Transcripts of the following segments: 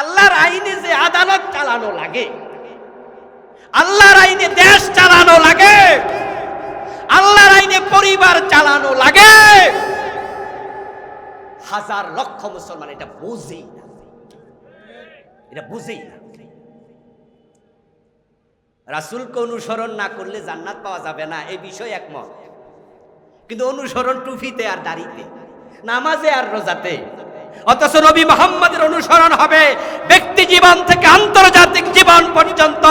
আল্লাহর আইনে যে আদালত চালানো লাগে, আল্লাহর আইনে দেশ চালানো লাগে, আল্লাহর আইনে পরিবার চালানো লাগে, হাজার লক্ষ মুসলমান এটা বুঝেই না, এটা বুঝেই না। রাসূলকে অনুসরণ না করলে জান্নাত পাওয়া যাবে না, এই বিষয়ে একমত। কিন্তু অনুসরণ টুপিতে আর দাড়িতে, নামাজে আর রোজাতে। অথচ নবী মুহাম্মদের অনুসরণ হবে ব্যক্তি জীবন থেকে আন্তর্জাতিক জীবন পর্যন্ত,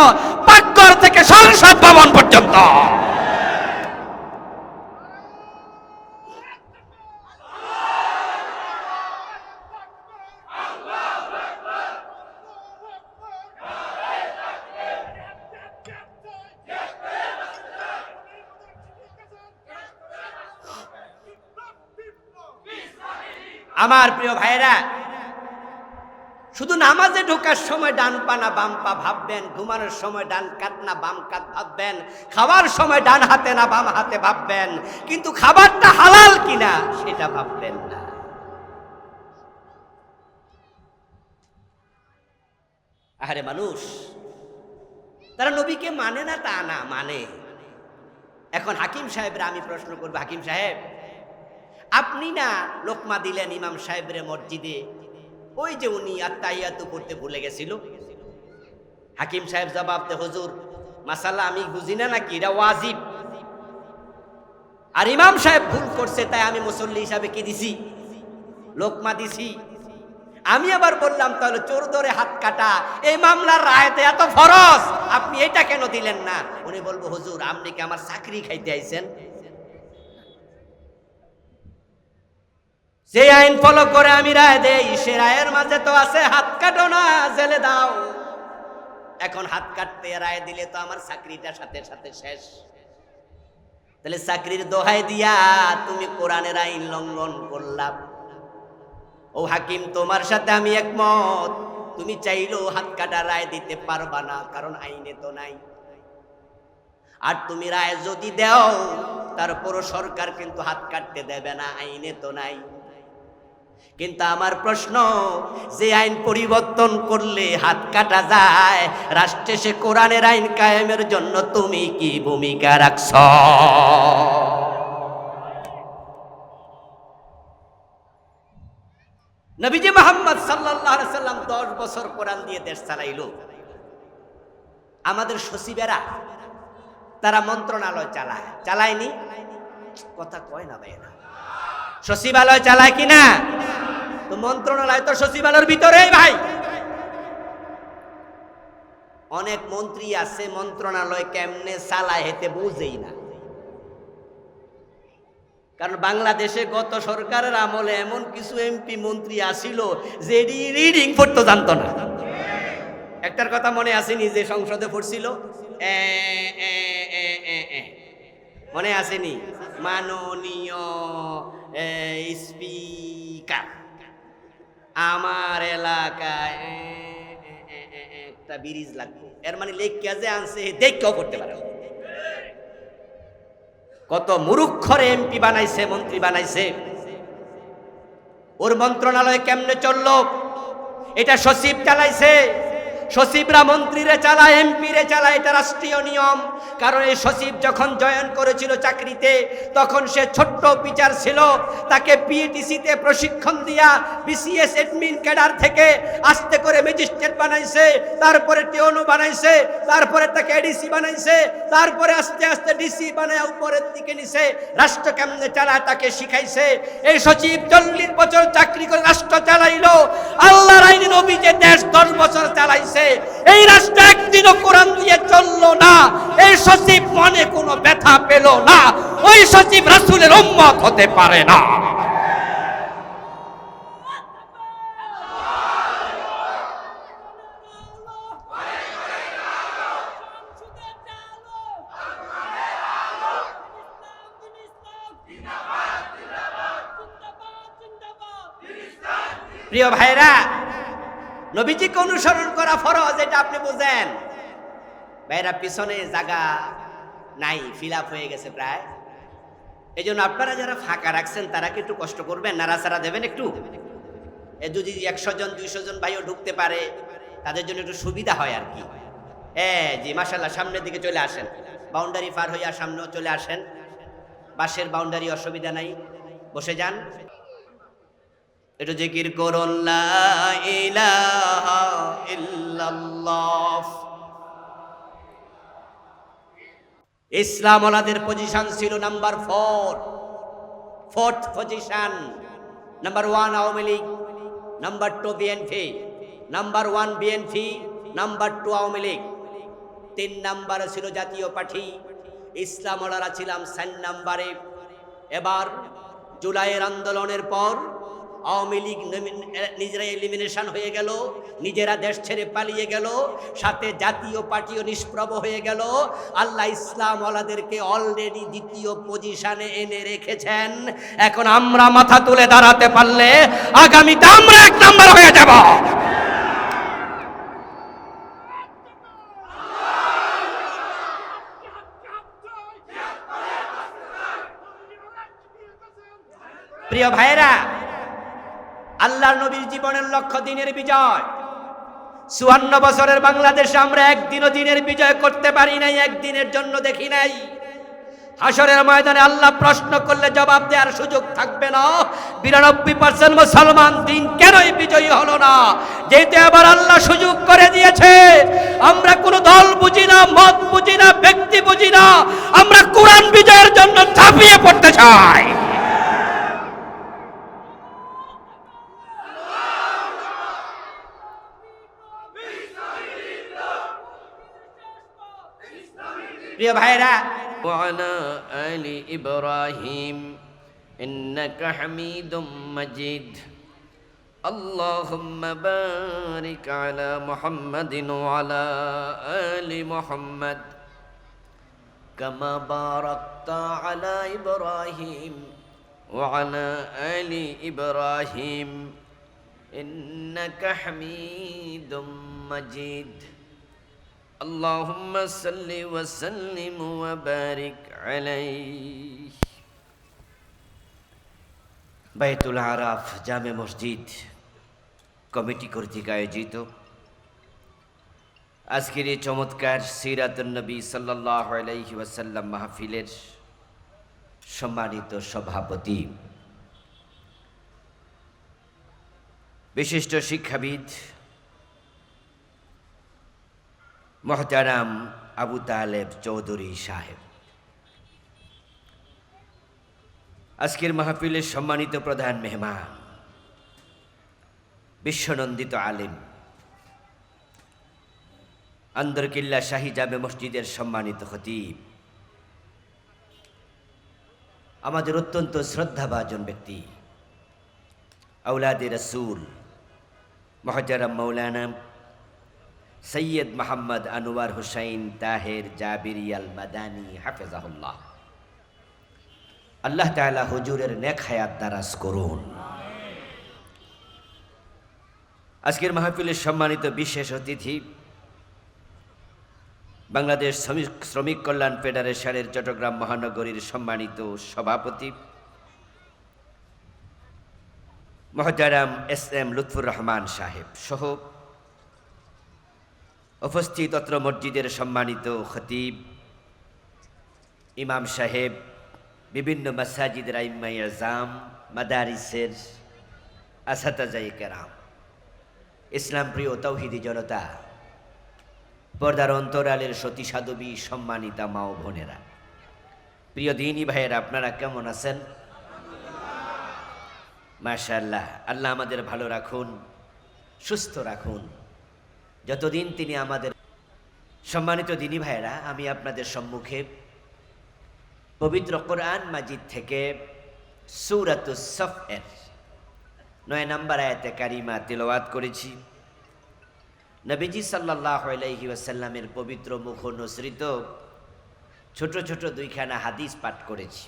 পাকঘর থেকে সংসদ ভবন পর্যন্ত। আমার প্রিয় ভাইরা, শুধু নামাজে ঢোকার সময় ডান পা না বাম পা ভাববেন, ঘুমানোর সময় ডান কাত না বাম কাত ভাববেন, খাওয়ার সময় ডান হাতে না বাম হাতে ভাববেন, কিন্তু খাবারটা হালাল কিনা সেটা ভাববেন না। আরে মানুষ, তারা নবীকে মানে না তা না, মানে। এখন হাকিম সাহেবরা আমি প্রশ্ন করবো, হাকিম সাহেব আপনি না লোকমা দিলেন ইমাম সাহেবের মসজিদে, ওই যে উনি আত্তাহিয়াতু পড়তে ভুলে গেছিল। হাকিম সাহেব জবাব দে, হুজুর মাসালা আমি বুঝি না নাকি, এটা ওয়াজিব। আর ইমাম সাহেব ভুল করছে, তাই আমি মুসল্লি হিসাবে কি দিছি, লোকমা দিছি। আমি আবার বললাম তাহলে চোর ধরে হাত কাটা এই মামলার রায়তে এত ফরজ, আপনি এটা কেন দিলেন না? উনি বলবো, হুজুর আপনি কি আমার চাকরি খাইতে আইছেন? যে আইন ফলো করে আমি রায় দেই, সে রায়ের মাঝে তো আছে হাত কাটো না, জেলে দাও। এখন হাত কাটতে রায় দিলে তো আমার চাকরিটা সাথে সাথে শেষ। তাহলে চাকরির দোহাই দিয়া তুমি কোরআনের আইন লঙ্ঘন করলাম। ও হাকিম, তোমার সাথে আমি একমত, তুমি চাইলেও হাত কাটা রায় দিতে পারবা না, কারণ আইনে তো নাই। আর তুমি রায় যদি দাও, তারপরও সরকার কিন্তু হাত কাটতে দেবে না, আইনে তো নাই। কিন্তু আমার প্রশ্ন, যে আইন পরিবর্তন করলে হাত কাটা যায়, রাষ্ট্রে সে কোরআনের আইন কায়েমের জন্য তুমি কি ভূমিকা রাখছ? নবীজি মুহাম্মদ সাল্লাল্লাহু আলাইহি সাল্লাম 10 বছর কোরআন দিয়ে দেশ চালাইলো। আমাদের সচিবেরা তারা মন্ত্রণালয় চালায়, চালায়নি? কথা কয় না ভাইরা, সচিবালয় চালায় কিনা? তো মন্ত্রণালয় তো সচিবালয়ের ভিতরেই ভাই। অনেক মন্ত্রী আছে মন্ত্রণালয় কেমনে চালায় হেতে বুঝেই না। কারণ বাংলাদেশে গত সরকারের আমলে এমন কিছু এমপি মন্ত্রী আসিল যে রিডিং পড়তে জানতো না। একটার কথা মনে আসেনি যে সংসদে পড়ছিল, মনে আসেনি? মাননীয় স্পিকার, আমার এলাকায় একটা ব্রিজ লাগবে, এর মানে লেখিয়া যে আনছে দেখেও করতে পারে। কত মুরুক্ষরে এমপি বানাইছে, মন্ত্রী বানাইছে। ওর মন্ত্রণালয় কেমনে চললো? এটা সচিব চালাইছে। সচিবরা মন্ত্রীরে চালায়, এমপিরে চালায়, এটা রাষ্ট্রীয় নিয়ম। কারণ এই সচিব যখন জয়েন করেছিল চাকরিতে, তখন সে ছোট্ট অফিসার ছিল, তাকে পিএটিসিতে প্রশিক্ষণ দিয়া বিসিএস অ্যাডমিন ক্যাডার থেকে আস্তে করে ম্যাজিস্ট্রেট বানাইছে, তারপরে টিওনো বানাইছে, তারপরে তাকে এডিসি বানাইছে, তারপরে আস্তে আস্তে ডিসি বানায় উপরের দিকে নিছে। রাষ্ট্র কেমনে চালায় তাকে শিখাইছে। এই সচিব 40 বছর চাকরি করে রাষ্ট্র চালাইলো। আল্লাহর আইনে নবী যে দেশ 10 বছর চালাইছে, এই রাষ্ট্র একদিনও কোরআন দিয়ে চললো না। এই সচিব মনে কোনো ব্যথা পেল না, ওই সচিব রাসূলের উম্মত হতে পারে না। প্রিয় ভাইরা, নবীজিকে অনুসরণ করা ফরজ, এটা আপনি বুঝেন। ভাইরা, পিছনে জায়গা নাই, ফিল আপ হয়ে গেছে প্রায়। এই জন্য আপনারা যারা ফাঁকা রাখছেন তারা কি একটু কষ্ট করবেন, নাড়াচাড়া দেবেন একটু। যদি 100 জন 200 জন ভাইও ঢুকতে পারে তাদের জন্য একটু সুবিধা হয় আর কি। জি মাশাআল্লাহ, সামনের দিকে চলে আসেন, বাউন্ডারি পার হইয়া সামনেও চলে আসেন। বাসের বাউন্ডারি, অসুবিধা নাই, বসে যান। একটু জিকির করুন, লা ইলাহা ইল্লাল্লাহ। ইসলাম ওয়ালাদের পজিশন ছিল number 4, fourth position. Number 1 Awami League, number 2 BNP, number 1 BNP, number 2 Awami League, 3 নাম্বারে ছিল জাতীয় পার্টি। ইসলাম ওয়ালারা ছিলাম 4 নাম্বারে। এবার জুলাইয়ের আন্দোলনের পর আওয়ামী লীগ নিজেরা এলিমিনেশন হয়ে গেল, নিজেরা দেশ ছেড়ে পালিয়ে গেল, সাথে জাতীয় পার্টিও নিষ্প্রভ হয়ে গেল। আল্লাহ ইসলাম ওয়ালাদেরকে অলরেডি দ্বিতীয় পজিশনে এনে রেখেছেন। এখন আমরা মাথা তুলে দাঁড়াতে পারলে আগামীতে আমরা 1 নাম্বার হয়ে যাব। প্রিয় ভাইরা, আল্লাহর নবীর জীবনের লক্ষ্য দিনের বিজয়। 54 বছরের বাংলাদেশে আমরা একদিনও দিনের বিজয় করতে পারি নাই, একদিনের জন্য দেখি নাই। হাসরের ময়দানে আল্লাহ প্রশ্ন করলে জবাব দেওয়ার সুযোগ থাকবে না। 92% মুসলমান দিন কেনই বিজয়ী হলো না? যেহেতু এবার আল্লাহ সুযোগ করে দিয়েছে, আমরা কোনো দল বুঝি না, মত বুঝি না, ব্যক্তি বুঝি না, আমরা কোরআন বিজয়ের জন্য ঝাঁপিয়ে পড়তে চাই। প্রিয় ভাইরা, وعلى آل إبراهيم إنك حميد مجيد اللهم بارك على محمد وعلى آل محمد كما باركت على إبراهيم وعلى آل إبراهيم إنك حميد مجيد اللهم صل وسلم وبارك عليه। বাইতুল আরাফ জামে মসজিদ কমিটি কর্তৃক আয়োজিত আজকের এই চমৎকার সিরাতুন নবী সাল্লাল্লাহু আলাইহি ওয়াসাল্লাম মাহফিলের সম্মানিত সভাপতি, বিশিষ্ট শিক্ষাবিদ মুহতারাম আবু তালেব চৌধুরী সাহেব, আজকের মাহফিলের সম্মানিত প্রধান মেহমান, বিশ্বনন্দিত আলেম, আন্দরকিল্লা শাহী জামে মসজিদের সম্মানিত খতিব, আমাদের অত্যন্ত শ্রদ্ধাভাজন ব্যক্তি, আওলাদে রসুল মুহতারাম মৌলানা সৈয়দ মোহাম্মদ আনোয়ার হুসাইন তাহের জাবিরি আল মাদানী হাফেজাহুল্লাহ, আল্লাহ তাআলা হুজুরের নেক হায়াত দারাজ করুন। আজকের মাহফিলের সম্মানিত বিশেষ অতিথি, বাংলাদেশ শ্রমিক কল্যাণ ফেডারেশনের চট্টগ্রাম মহানগরীর সম্মানিত সভাপতি মুহতারাম এস.এম. লুৎফুর রহমান সাহেব সহ উপস্থিত অত্র মসজিদের সম্মানিত খতিব, ইমাম সাহেব, বিভিন্ন মাসাজিদের আইম্মায়ে আযম, মাদারিসের আসাতাজায়ে কেরাম, ইসলাম প্রিয় তৌহিদি জনতা, পর্দার অন্তরালের সতী সাধবী, সম্মানিতা মা ও বোনেরা, প্রিয় দিনী ভাইয়েরা, আপনারা কেমন আছেন? মাশাআল্লাহ, আল্লাহ আমাদের ভালো রাখুন, সুস্থ রাখুন যতদিন তিনি আমাদের। সম্মানিত দিনী ভাইয়েরা, আমি আপনাদের সম্মুখে পবিত্র কোরআন মাজিদ থেকে সূরাতুস সফ এর 9 নম্বর আয়াতে কারিমা তিলাওয়াত করেছি। নবীজি সাল্লাল্লাহু আলাইহি ওয়াসাল্লামের পবিত্র মুখ নসৃত ছোট ছোট দুইখানা হাদিস পাঠ করেছি।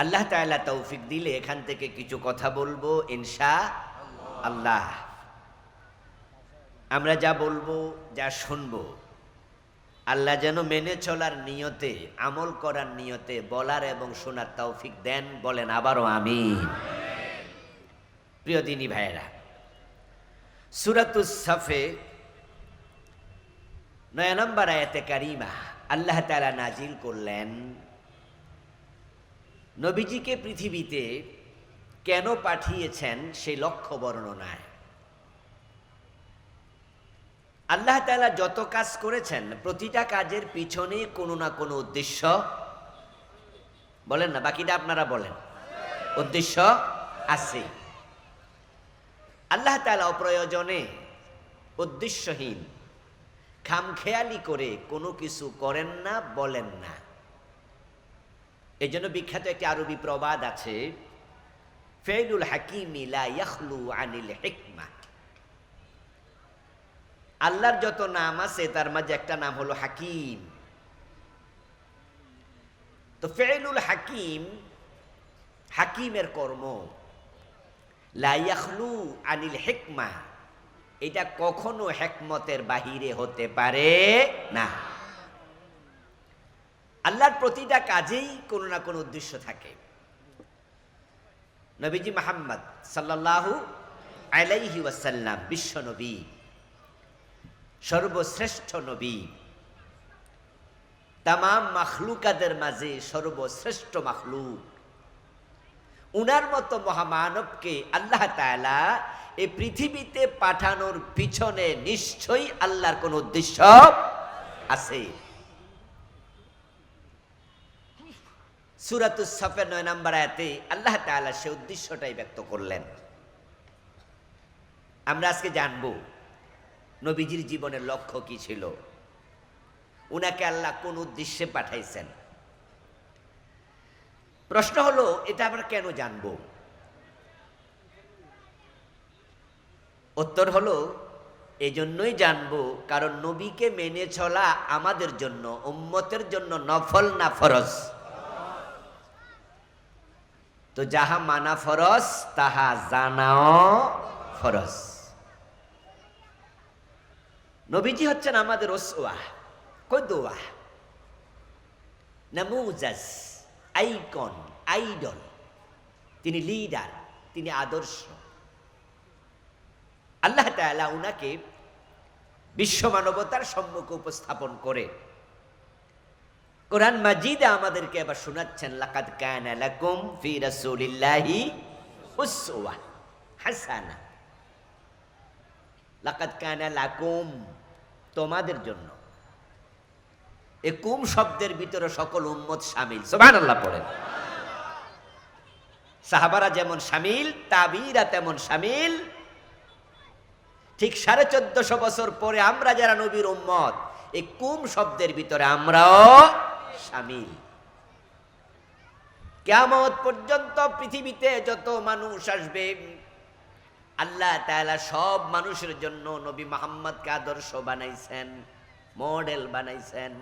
আল্লাহ তাআলা তৌফিক দিলে এখান থেকে কিছু কথা বলবো ইনশাআল্লাহ। আমরা যা বলবো, যা শুনবো, আল্লাহ যেন মেনে চলার নিয়তে, আমল করার নিয়তে বলার এবং শোনার তৌফিক দেন। বলেন আবারও আমিন। প্রিয় দিনী ভাইয়েরা, সূরাতুস সফে 9 নম্বর আয়াতে কারিমা আল্লাহ তাআলা নাজিল করলেন, নবীজিকে পৃথিবীতে কেন পাঠিয়েছেন সেই লক্ষ্য বর্ণনায়। আল্লাহ তাআলা যত কাজ করেছেন প্রতিটা কাজের পিছনে কোনো না কোনো উদ্দেশ্য, বলেন না, বাকিটা আপনারা বলেন, উদ্দেশ্য আছে। আল্লাহ তাআলা অপ্রয়োজনে, উদ্দেশ্যহীন, খামখেয়ালি করে কোনো কিছু করেন না, বলেন না। এই জন্য বিখ্যাত একটি আরবি প্রবাদ আছে, ফেইলুল হাকিমি লা ইয়াখলু আনিল হিকমা। আল্লাহর যত নাম আছে তার মাঝে একটা নাম হলো হাকিম। তো ফেইলুল হাকিম, হাকিমের কর্ম, লা ইয়াখলু আনিল হিকমা, এটা কখনো হিকমতের বাহিরে হতে পারে না। আল্লাহর প্রতিটা কাজেই কোনো না কোনো উদ্দেশ্য থাকে। নবীজি মুহাম্মদ সাল্লাল্লাহু আলাইহি ওয়াসাল্লাম বিশ্ব নবী, সর্বশ্রেষ্ঠ নবী, তামাম মাখলুকাদের মাঝে সর্বশ্রেষ্ঠ মাখলুক। উনার মতো মহামানবকে আল্লাহ তাআলা এই পৃথিবীতে পাঠানোর পিছনে নিশ্চয়ই আল্লাহর কোন উদ্দেশ্য আছে। সূরাতুস সফের 9 নম্বর আয়াতে আল্লাহ তাআলা সে উদ্দেশ্যটাই ব্যক্ত করলেন। আমরা আজকে জানবো নবীজির জীবনের লক্ষ্য কি ছিল, উনাকে আল্লাহ কোন উদ্দেশ্যে পাঠাইছেন। প্রশ্ন হলো, এটা আমরা কেন জানবো? উত্তর হলো, এজন্যই জানবো কারণ নবীকে মেনে চলা আমাদের জন্য, উম্মতের জন্য নফল না ফরজ? তো যাহা মানা ফরজ তাহা জানাও ফরজ। নবীজি হচ্ছেন আমাদের উসওয়া, কুদওয়া, নামুজাজ, আইকন, আইডল। তিনি লিডার, তিনি আদর্শ। আল্লাহ তাআলা উনাকে বিশ্ব মানবতার সম্মুখে উপস্থাপন করে কোরআন মাজিদে আমাদেরকে আবার শোনাচ্ছেন, লাকাদ কানা লাকুম ফি রাসূলিল্লাহি উসওয়া হাসানা। লাকাদ কানা লাকুম, তোমাদের জন্য। এ কুম শব্দের ভিতরে সকল উম্মত শামিল। সুবহানাল্লাহ পড়েন। সাহাবারা যেমন শামিল, তাবিরা তেমন শামিল। ঠিক 1450 বছর পরে আমরা যারা নবীর উম্মত, এই কুম শব্দের ভিতরে আমরাও শামিল। কিয়ামত পর্যন্ত পৃথিবীতে যত মানুষ আসবে, আল্লাহ তাআলা সব মানুষের জন্য নবী মুহাম্মদকে আদর্শ বানাইছেন, মডেল বানাইছেন।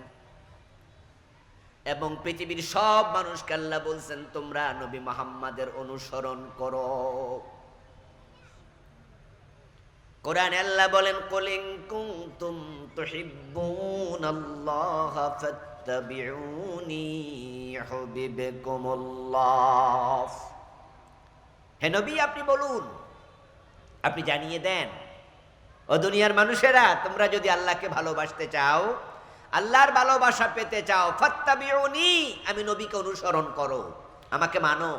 এবং পৃথিবীর সব মানুষকে আল্লাহ বলছেন, তোমরা নবী মুহাম্মাদের অনুসরণ করো। কোরআনে আল্লাহ বলেন, কুল ইন কুনতুম তুহিব্বুনাল্লাহা ফাত্তাবিউনি ইউহিব্বুকুমুল্লাহ। হে নবী, আপনি বলুন, আপনি জানিয়ে দেন, ও দুনিয়ার মানুষেরা, তোমরা যদি আল্লাহকে ভালোবাসতে চাও, আল্লাহর ভালোবাসা পেতে চাও, ফাত্তাবিউনি, আমি নবীকে অনুসরণ করো, আমাকে মানো।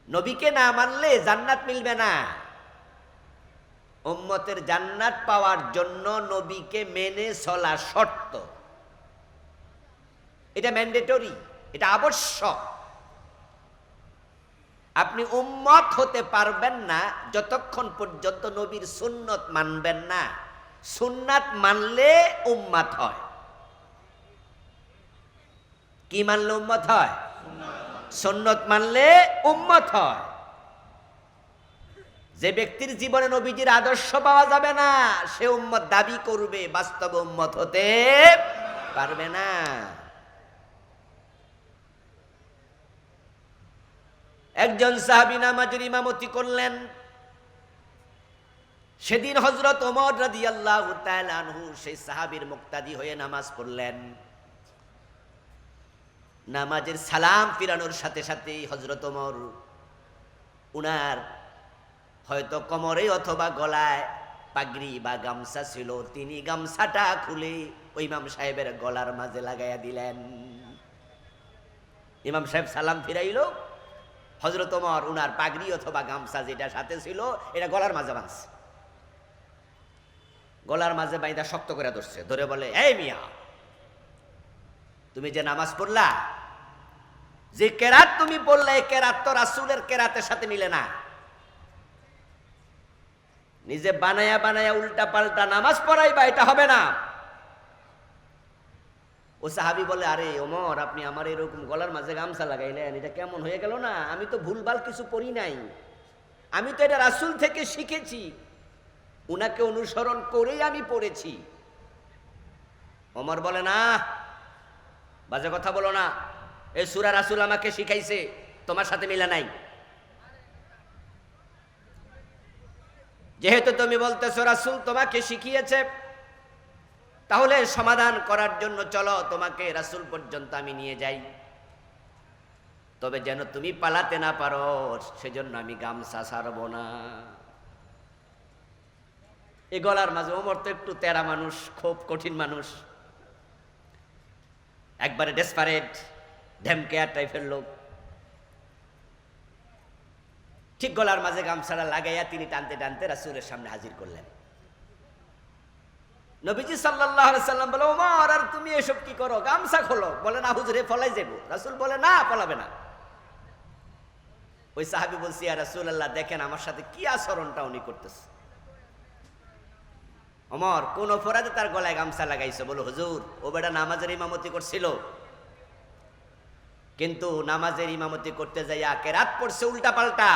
নবীকে না মানলে জান্নাত মিলবে না। উম্মতের জান্নাত পাওয়ার জন্য নবীকে মেনে চলা শর্ত। এটা ম্যান্ডেটরি, এটা আবশ্যক। আপনি উম্মত হতে পারবেন না যতক্ষণ পর্যন্ত নবীর সুন্নত মানবেন না। সুন্নাত মানলে উম্মত হয়। কি মানলে উম্মত হয়? সুন্নত মানলে উম্মত হয়। যে ব্যক্তির জীবনে নবীজির আদর্শ পাওয়া যাবে না, সে উম্মত দাবি করবে, বাস্তবে উম্মত হতে পারবে না। একজন সাহাবী নামাজের ইমামতি করলেন। সেদিন হযরত ওমর রাদিয়াল্লাহু তাআলা আনহু সেই সাহাবীর মুক্তাদি হয়ে নামাজ পড়লেন। নামাজের সালাম ফিরানোর সাথে সাথেই হযরত ওমর উনার হয়তো কোমরে অথবা গলায় পাগড়ি বা গামছা ছিল, তিনি গামছাটা খুলে ওই ইমাম সাহেবের গলার মাঝে লাগাইয়া দিলেন। ইমাম সাহেব সালাম ফিরাইল, হযরত ওমর উনার পাগড়ি অথবা গামছা যেটা সাথে ছিল এটা গলার মাঝে বাঁধছে। গলার মাঝে বাইদা শক্ত করে ধরছে, ধরে বলে, এই মিয়া, তুমি যে নামাজ পড়লা, যে কেরাত তুমি পড়লে, এই কেরাত তো রাসূলের কেরাতের সাথে মিলে না। নিজে বানায়া বানায়া উল্টা পাল্টা নামাজ পড়াইবা, এটা হবে না। ও সাহাবী বলে, আরে ওমর, আপনি আমার এরকম গলার মাঝে গামছা লাগাইলেন, এটা কেমন হয়ে গেল না? আমি তো ভুলভাল কিছু পড়ি নাই, আমি তো এটা রাসূল থেকে শিখেছি, উনাকে অনুসরণ করেই আমি পড়েছি। ওমর বলে, না, বাজে কথা বলো না, এই সূরা রাসূল আমাকে শিখাইছে, তোমার সাথে মিলে নাই। যেহেতু তুমি বলতেছো রাসূল তোমাকে শিখিয়েছে, তাহলে সমাধান করার জন্য চলো, তোমাকে রাসূল পর্যন্ত আমি নিয়ে যাই, তবে যেন তুমি পালাতে না পারো, সেজন্য আমি গামছা ছাড়বো না। এই গলার মাঝে ওমর তো একটু তেরা মানুষ, খুব কঠিন মানুষ, একবারে ডেসপারেট, ঢেমকেয়ার টাইপের লোক। ঠিক গলার মাঝে গামছাটা লাগাইয়া তিনি টানতে টানতে রাসূলের সামনে হাজির করলেন। নবীজি সাল্লাল্লাহু আলাইহি সাল্লাম বলে, ওমর, আর তুমি এসব কি করো? গামছা খোলো। বলে, না হুজুরে, ফলাই যাবো। রাসূল বলে, না, ফলাবে না। ওই সাহাবী বলছে, ইয়া রাসূলুল্লাহ, দেখেন আমার সাথে কি আচরণটা উনি করতেছে। ওমর, কোন অপরাধে তার গলায় গামছা লাগাইছো? বলো, হুজুর, ও বেটা নামাজের ইমামতি করছিল, কিন্তু নামাজের ইমামতি করতে যাইয়া কেরাত পড়ছে উল্টা পাল্টা।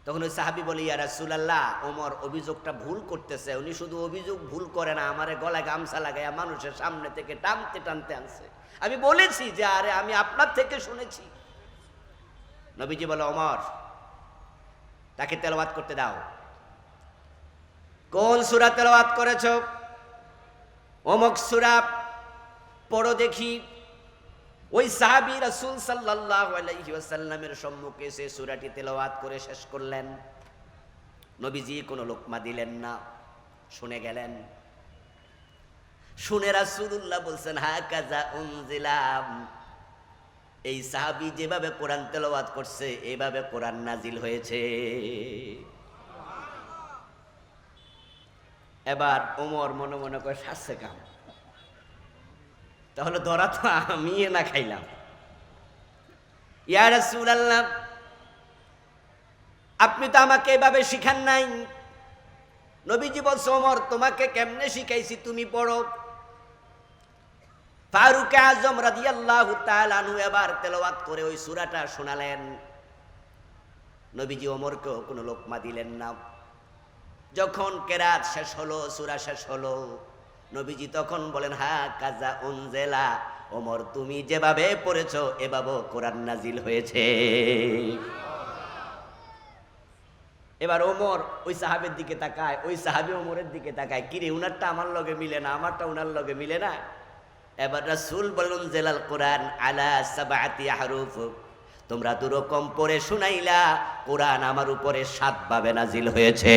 তখন ওই সাহাবী বলে, ইয়া রাসূলুল্লাহ, ওমর অভিযোগটা ভুল করতেছে, উনি শুধু অভিযোগ ভুল করে না, আমারে গলায় গামছা লাগাইয়া মানুষের সামনে থেকে টানতে টানতে আনছে। আমি বলেছি যে, আরে আমি আপনার থেকে শুনেছি। নবীজি বলে, ওমর, তাকে তেলাওয়াত করতে দাও। কোন সূরা তেলাওয়াত করেছো? অমুক সূরা পড়ো দেখি। ওই সাহাবী রাসূল সাল্লাল্লাহু আলাইহি ওয়াসাল্লামের সম্মুখে সে সূরাটি তেলাওয়াত করে শেষ করলেন। নবীজি কোনো লোকমা দিলেন না, শুনে গেলেন। শুনে রাসূলুল্লাহ বলছেন, হাকাযা উনজিলাম, এই সাহাবী যেভাবে কোরআন তেলাওয়াত করছে, এইভাবে কোরআন নাজিল হয়েছে। এবার ওমর মনে মনে করে, শাস্তে কাম, তাহলে ধরা তো আমি না খাইলাম। ইয়া রাসূলুল্লাহ, আপনি তো আমাকে এভাবে শিখান নাই। নবীজি বলছে, ওমর, তোমাকে কেমনে শিখাইছি তুমি পড়ো। ফারুক আজম রাদিয়াল্লাহু তাআলা আনহু এবার তেলাওয়াত করে ওই সূরাটা শোনালেন। নবীজি ওমরকে কোনো লোকমা দিলেন না। যখন কেরাত শেষ হলো, সূরা শেষ হলো, নবীজি তখন বলেন, হাকাযা উনজিলা, ওমর, তুমি যেভাবে পড়েছো এভাবে কোরআন নাজিল হয়েছে। এবার ওমর ওই সাহাবের দিকে তাকায়, ওই সাহাবী ওমরের দিকে তাকায়, কিরে, উনারটা আমার লগে মিলে না, আমারটা উনার লগে মিলে না। এবার রাসূল বললেন, জেলাল কোরআন আলা সাবআতি আহরুফ, তোমরা দুরকম পড়ে শুনাইলা, কোরআন আমার উপরে 7 ভাবে নাজিল হয়েছে।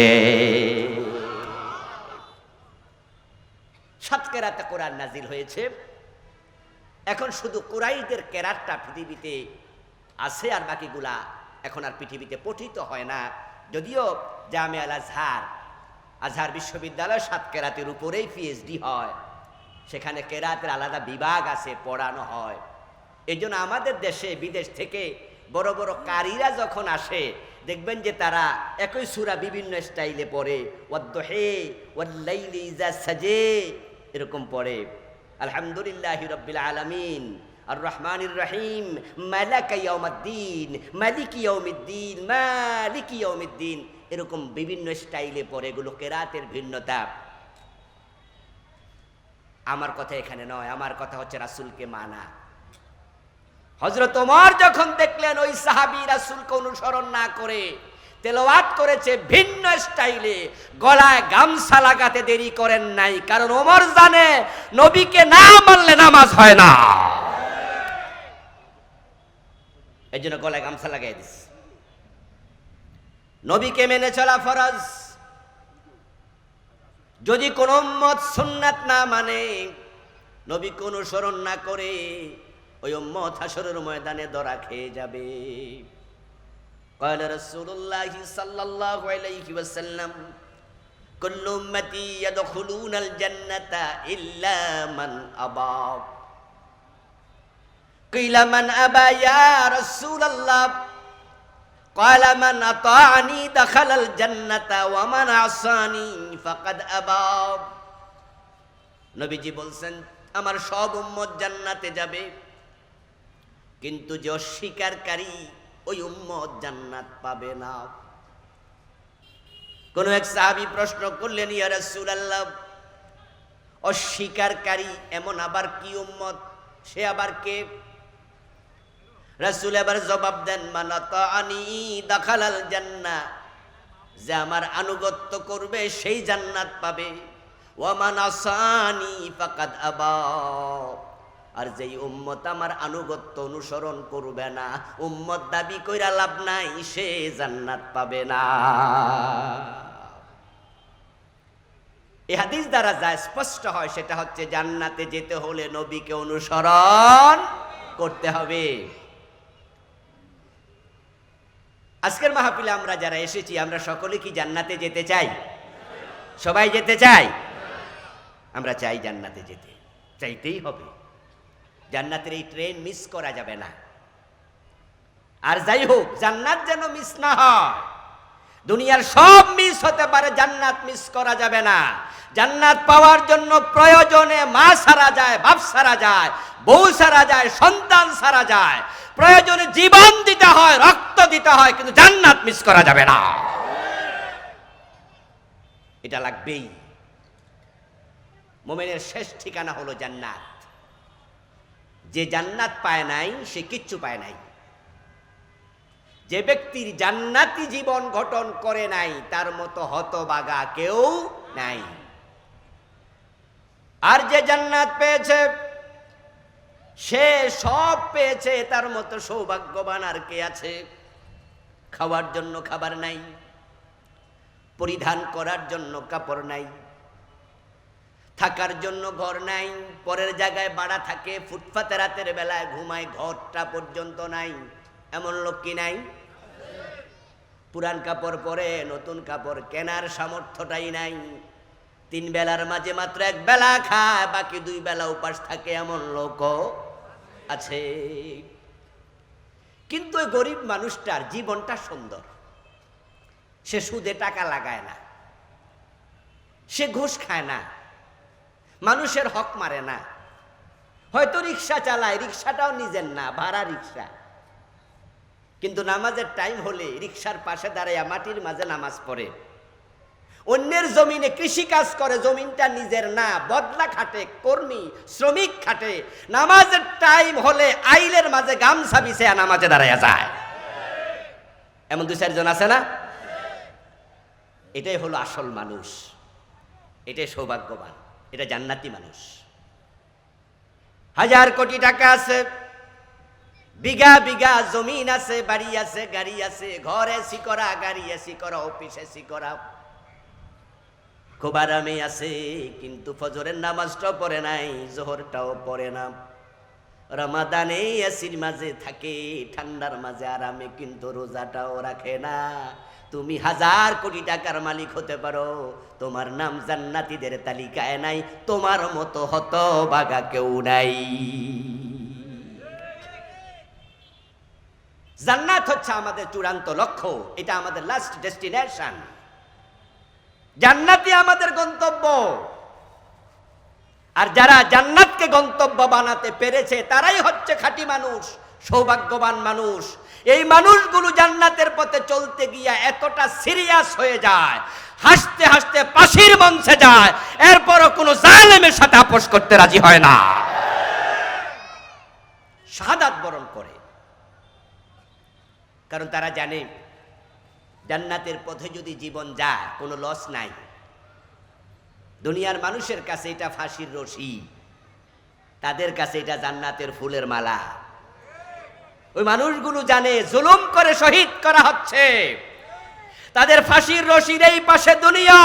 7 কেরাতে কোরআন নাজিল হয়েছে। এখন শুধু কুরাইশদের কেরাতটা পৃথিবীতে আছে, আর বাকিগুলা এখন আর পৃথিবীতে পঠিত হয় না। যদিও জামিয়া আল আজহার, আজহার বিশ্ববিদ্যালয় 7 কেরাতের উপরেই পিএইচডি হয়, সেখানে কেরাতের আলাদা বিভাগ আছে, পড়ানো হয়। এই জন্য আমাদের দেশে বিদেশ থেকে বড় বড় কারীরা যখন আসে, দেখবেন যে তারা একই সূরা বিভিন্ন স্টাইলে পড়ে, ওয়াদ-দুহি ওয়াল-লাইলি ইযা সাজে, এরকম পড়ে। আলহামদুলিল্লাহি রাব্বিল আলামিন আর রহমানির রহিম মালিকা ইয়াউমিদ্দিন মালিকি ইয়াউমিদ্দিন মালিকি ইয়াউমিদ্দিন, এরকম বিভিন্ন স্টাইলে পড়ে, এগুলো কেরাতের ভিন্নতা। আমার কথা এখানে নয়, আমার কথা হচ্ছে রাসূলকে মানা। হযরত ওমর যখন দেখলেন ওই সাহাবী রাসূলকে অনুসরণ না করে তেলাওয়াত করেছে ভিন্ন স্টাইলে, গলায় গামছা লাগাতে দেরি করেন নাই, কারণ ওমর জানে নবীকে না মানলে নামাজ হয় না। এই জন্য গলায় গামছা লাগাই দিস। নবীকে মেনে চলা ফরজ। যদি কোন উম্মত সুন্নাত না মানে, নবীকে অনুসরণ না করে, ওই উম্মত হাসরের ময়দানে ধরা খেয়ে যাবে। قال رسول الله صلى الله عليه وسلم كل امتي يدخلون الجنة إلا من أبى قيل من أبى يا رسول الله قال من أطاعني دخل الجنة ومن عصاني فقد أبى নবীজি বলছেন আমার সব উম্মত জান্নাতে যাবে, কিন্তু যে অস্বীকারী ওই উম্মত জান্নাত পাবে না। কোন এক সাহাবী প্রশ্ন করলেন, ইয়া রাসূলুল্লাহ, অস্বীকারী এমন আবার কি উম্মত, সে আবার কে? রাসূল আবার জবাব দেন, মান আতাআনি দাখালাল জান্নাহ, যে আমার আনুগত্য করবে সেই জান্নাত পাবে, ওয়া মান আসানি ফাকাদ আবা, আর যেই উম্মত আমার আনুগত্য অনুসরণ করবে না, উম্মত দাবি কইরা লাভ নাই, সে জান্নাত পাবে না। এই হাদিস দ্বারা যা স্পষ্ট হয় সেটা হচ্ছে জান্নাতে যেতে হলে নবীকে অনুসরণ করতে হবে। আজকের মাহফিলে আমরা যারা এসেছি, আমরা সকলে কি জান্নাতে যেতে চাই? সবাই যেতে চাই? আমরা চাই জান্নাতে যেতে, চাইতেই হবে। জান্নাতের এই ট্রেন মিস করা যাবে না। আর যাই হোক, জান্নাত যেন মিস না হয়। দুনিয়ার সব মিস হতে পারে, জান্নাত মিস করা যাবে না। জান্নাত পাওয়ার জন্য প্রয়োজনে মা সারা যায়, বাপ সারা যায়, বউ সারা যায়, সন্তান সারা যায়, প্রয়োজনে জীবন দিতে হয়, রক্ত দিতে হয়, কিন্তু জান্নাত মিস করা যাবে না। এটা লাগবেই। মুমিনের শেষ ঠিকানা হলো জান্নাত। যে জান্নাত পায় নাই সে কিচ্ছু পায় নাই। যে ব্যক্তির জান্নাতি জীবন গঠন করে নাই, তার মতো হতভাগা কেউ নাই। আর যে জান্নাত পেয়েছে, সে সব পেয়েছে, তার মতো সৌভাগ্যবান আর কে আছে? খাওয়ার জন্য খাবার নাই, পরিধান করার জন্য কাপড় নাই, থাকার জন্য ঘর নাই, পরের জায়গায় ভাড়া থাকে, ফুটপাতে রাতের বেলায় ঘুমায়, ঘরটা পর্যন্ত নাই। এমন লোক কি নাই? পুরান কাপড় পরে নতুন কাপড় কেনার সামর্থ্যটাই নাই। 3 বেলার মাঝে মাত্র 1 বেলা খায়, বাকি 2 বেলা উপাস থাকে, এমন লোকও আছে। কিন্তু ওই গরিব মানুষটার জীবনটা সুন্দর। সে সুদে টাকা লাগায় না, সে ঘুষ খায় না, মানুষের হক মারে না, হয়তো রিক্সা চালায়, রিক্সাটাও নিজের না, ভাড়া রিক্সা, কিন্তু নামাজের টাইম হলে রিক্সার পাশে দাঁড়াইয়া মাটির মাঝে নামাজ পড়ে। অন্যের জমিনে কৃষি কাজ করে, জমিনটা নিজের না, বদলা খাটে, কর্মী শ্রমিক খাটে, নামাজের টাইম হলে আইলের মাঝে গামছা বিছায়া নামাজে দাঁড়াইয়া যায়। এমন 2-4 জন আছে না? এটাই হলো আসল মানুষ, এটাই সৌভাগ্যবান, এটা জান্নাতি মানুষ। 1000 কোটি টাকা আছে, বিঘা বিঘা জমিন আছে, বাড়ি আছে, গাড়ি আছে, ঘর এসি করা, গাড়ি এসি করা, অফিস এসি করা, খুব আরামে আছে, কিন্তু ফজরের নামাজটাও পড়ে নাই, জোহরটাও পড়ে না। রমাদানে এসির মাঝে থাকে, ঠান্ডার মাঝে আরামে, কিন্তু রোজাটাও রাখে না। তুমি 1000 কোটি টাকার মালিক হতে পারো, তোমার নাম জান্নাতীদের তালিকায় নাই, তোমার মতো হতভাগা কেউ নাই। জান্নাত হচ্ছে আমাদের চূড়ান্ত লক্ষ্য, এটা আমাদের লাস্ট ডেস্টিনেশন। জান্নাতই আমাদের গন্তব্য। আর যারা জান্নাতকে গন্তব্য বানাতে পেরেছে তারাই হচ্ছে খাঁটি মানুষ, সৌভাগ্যবান মানুষ। এই মানুষগুলো জান্নাতের পথে চলতে গিয়া এতটা সিরিয়াস হয়ে যায়, হাসতে হাসতে পাশির মঞ্চে যায়, এরপরও কোনো জালেমের সাথে আপোষ করতে রাজি হয় না, শাহাদাত বরণ করে। কারণ তারা জানে জান্নাতের পথে যদি জীবন যায় কোনো লস নাই। দুনিয়ার মানুষের কাছে এটা ফাঁসির রশি, তাদের কাছে এটা জান্নাতের ফুলের মালা। ওই মানুষগুলো জানে জুলুম করে শহীদ করা হচ্ছে, তাদের ফাঁসির রশির এই পাশে দুনিয়া,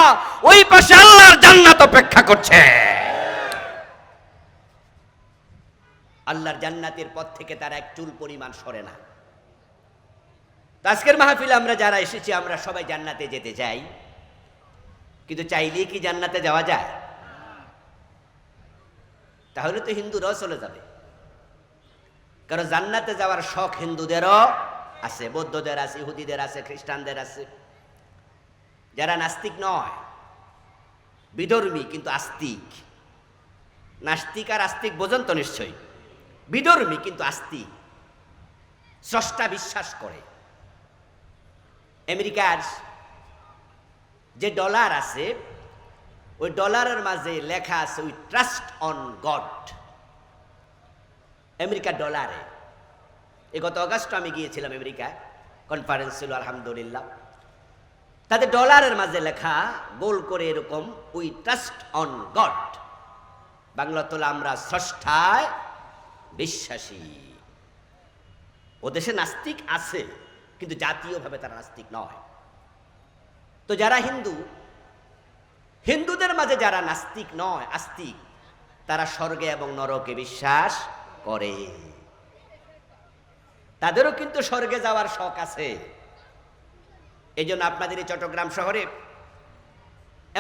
ওই পাশে আল্লাহর জান্নাত অপেক্ষা করছে। আল্লাহর জান্নাতের পথ থেকে তারা এক চুল পরিমাণ সরে না। আজকের মাহফিলে আমরা যারা এসেছি আমরা সবাই জান্নাতে যেতে চাই, কিন্তু চাইলেই কি জান্নাতে যাওয়া যায়? তাহলে তো হিন্দুরাও চলে যাবে। কারণ জান্নাতে যাওয়ার শখ হিন্দুদেরও আছে, বৌদ্ধদের আছে, ইহুদিদের আছে, খ্রিস্টানদের আছে। যারা নাস্তিক নয়, বিধর্মী কিন্তু আস্তিক। নাস্তিক আর আস্তিক বোঝেন তো নিশ্চয়ই। বিধর্মী কিন্তু আস্তিক, স্রষ্টা বিশ্বাস করে। আমেরিকার যে ডলার আছে, ওই ডলারের মাঝে লেখা আছে উই ট্রাস্ট অন গড। আমেরিকার ডলারে, গত অগাস্ট আমি গিয়েছিলাম আমেরিকা, কনফারেন্স ছিল আলহামদুলিল্লাহ। তাদের ডলারের মাঝে লেখা গোল করে এরকম we trust on god. Bangla তো আমরা স্রষ্টায় বিশ্বাসী। ও দেশে নাস্তিক আছে কিন্তু জাতীয়ভাবে তারা নাস্তিক নয়। তো যারা হিন্দুদের মাঝে যারা নাস্তিক নয়, আস্তিক, তারা স্বর্গে এবং নরকে বিশ্বাস করে। তাদেরও কিন্তু স্বর্গে যাওয়ার শখ আছে। এই জন্য আপনাদের এই চট্টগ্রাম শহরে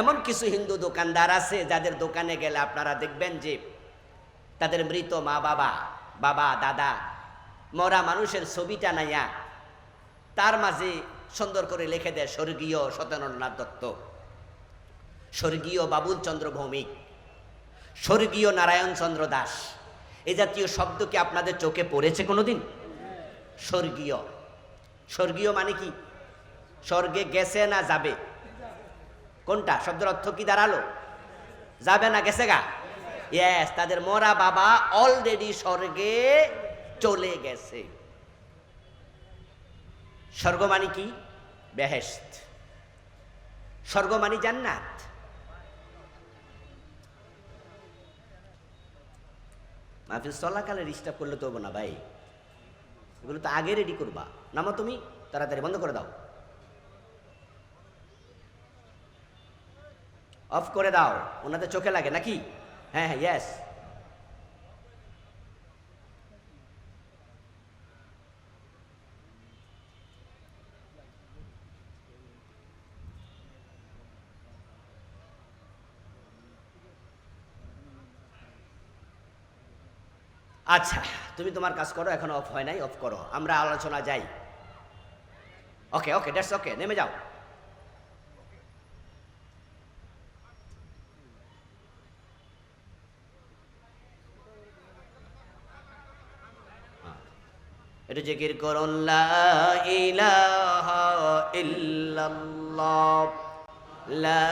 এমন কিছু হিন্দু দোকানদার আছে যাদের দোকানে গেলে আপনারা দেখবেন যে তাদের মৃত মা বাবা, বাবা দাদা, মরা মানুষের ছবিটা নাইয়া তার মাঝে সুন্দর করে লিখে দেয় স্বর্গীয় সত্যেন্দ্রনাথ দত্ত, স্বর্গীয় বাবুল চন্দ্র ভৌমিক, স্বর্গীয় নারায়ণ চন্দ্র দাস। এই জাতীয় শব্দ কি আপনাদের চোখে পড়েছে কোনোদিন? স্বর্গীয়, স্বর্গীয় মানে কি? স্বর্গে গেছে না যাবে? কোনটা শব্দের অর্থ কি দাঁড়ালো? যাবে না গেছে গা? ইয়েস, তাদের মরা বাবা অলরেডি স্বর্গে চলে গেছে। স্বর্গ মানে কি? বেহেশত। স্বর্গ মানে জান্নাত। মাহফিল চলাকালে ডিস্টার্ব করলে তো হবো না ভাই, এগুলো তো আগে রেডি করবা। নামো তুমি, তাড়াতাড়ি বন্ধ করে দাও, অফ করে দাও, ওনাদের চোখে লাগে নাকি? হ্যাঁ হ্যাঁ, ইয়েস। আচ্ছা, তুমি তোমার কাজ করো, এখন অফ হয় নাই, অফ করো, আমরা আলোচনা যাই। ওকে ওকে, দ্যাটস ওকে, নেমে যাও। একটু জিকির করুন, লা ইলাহা ইল্লাল্লাহ, লা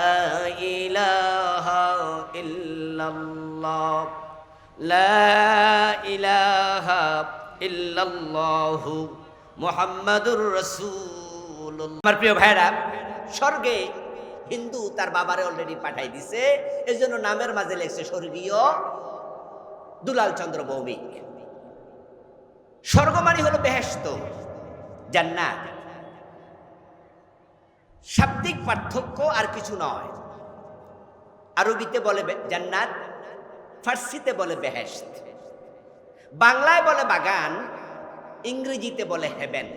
ইলাহা ইল্লাল্লাহ, লা ইলাহা ইল্লাল্লাহু মুহাম্মাদুর রাসূলুল্লাহ। আমার প্রিয় ভাইরা, স্বর্গে হিন্দু তার বাবারে অলরেডি পাঠাই দিছে, এজন্য নামের মাঝে লেখছে স্বর্গীয় দুলাল চন্দ্র ভৌমিক। স্বর্গ মানে হলো বেহেশত, জান্নাত। শাব্দিক পার্থক্য আর কিছু নয়। আরবিতে বলে জান্নাত, ফার্সিতে বলে বেহেশত, বাংলায় বলে বাগান, ইংরেজিতে বলে হেভেন,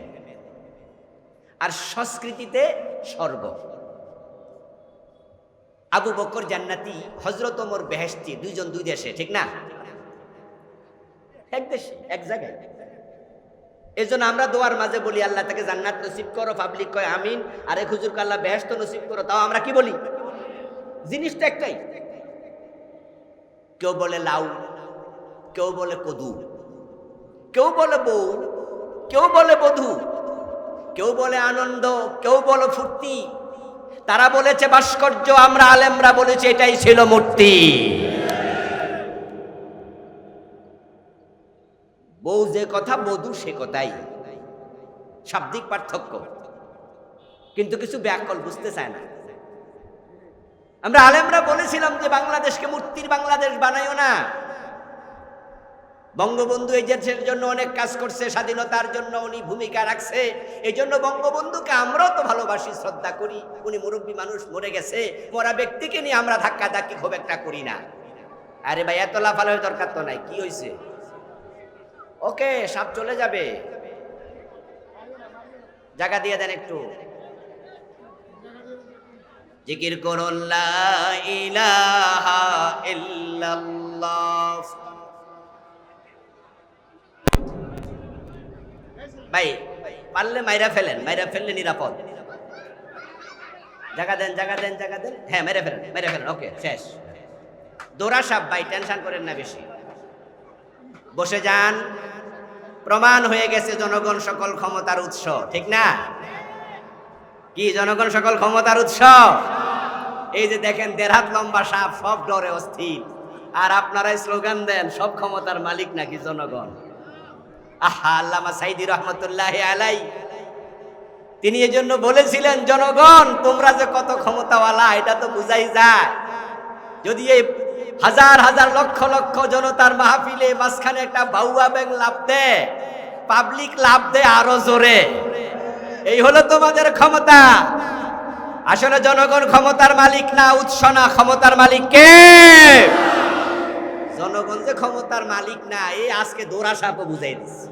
আর সংস্কৃতিতে স্বর্গ। আবু বকর জান্নাতি, হযরত ওমর বেহেশতি, দুইজন দুই দেশে, ঠিক না? এক দেশে, এক জায়গায়। এজন্য আমরা দোয়ার মাঝে বলি আল্লাহ তাকে জান্নাত নসিব করো, পাবলিক কয় আমিন, আর এক হুজুরকে আল্লাহ বেহেশত নসিব করো, তাও আমরা কি বলি? জিনিসটা একটাই। কেউ বলে লাউ, কেউ বলে কদু, কেউ বলে বউ, কেউ বলে বধূ, কেউ বলে আনন্দ, কেউ বলে ফুর্তি। তারা বলেছে ভাস্কর্য, আমরা আলেমরা বলেছি এটাই ছিল মূর্তি। বউ যে কথা, বধূ সে কথাই, শাব্দিক পার্থক্য, কিন্তু কিছু ব্যাকল বুঝতে চায় না। আমরা আলেমরা বলেছিলাম যে বাংলাদেশকে মূর্তির বাংলাদেশ বানাইও না। বঙ্গবন্ধু এই দেশের জন্য অনেক কাজ করছে, স্বাধীনতার জন্য উনি ভূমিকা রাখছে, এই জন্য বঙ্গবন্ধুকে আমরাও তো ভালোবাসি, শ্রদ্ধা করি। উনি মুরব্বী মানুষ, মরে গেছে, মরা ব্যক্তিকে নিয়ে আমরা ধাক্কা ধাক্কি খুব একটা করি না। আরে ভাই এত লাফালাফির দরকার তো নাই। কি হয়েছে? ওকে, সাপ চলে যাবে, জায়গা দিয়ে দেন একটু। জিকির করুন লা ইলাহা ইল্লাল্লাহ। ভাই পারলে মাইরা ফেলেন, মাইরা ফেললে নিরাপদ। জায়গা দেন, জায়গা দেন, জায়গা দেন। হ্যাঁ, মেরে ফেলেন, মেরে ফেলেন। ওকে, শেষ। দৌড়া সাপ ভাই, টেনশন করেন না বেশি, বসে যান। প্রমাণ হয়ে গেছে জনগণ সকল ক্ষমতার উৎস, ঠিক না? কি জনগণ সকল ক্ষমতার উৎস? এই যে দেখেন 1.5 হাত লম্বা সাপ, সব ডরে অস্থির, আর আপনারাই স্লোগান দেন সব ক্ষমতার মালিক নাকি জনগণ। আহা, আল্লামা সাইদি রহমতুল্লাহি আলাইহি তিনি এজন্য বলেছিলেন, জনগণ তোমরা যে কত ক্ষমতাওয়ালা এটা তো বুঝাই যায় যদি এই হাজার হাজার লক্ষ লক্ষ জনতার মাহফিলে মাঝখানে একটা বাউয়া ব্যাং লাভ দেয়, পাবলিক লাভ দেয় আরো জোরে। এই হলো তোমাদের ক্ষমতা। আসলে জনগণ ক্ষমতার মালিক না, উৎস না। ক্ষমতার মালিক কে? জনগণ যে ক্ষমতার মালিক না, এই আজকে দৌড়া সাপও বুঝাই দিচ্ছে।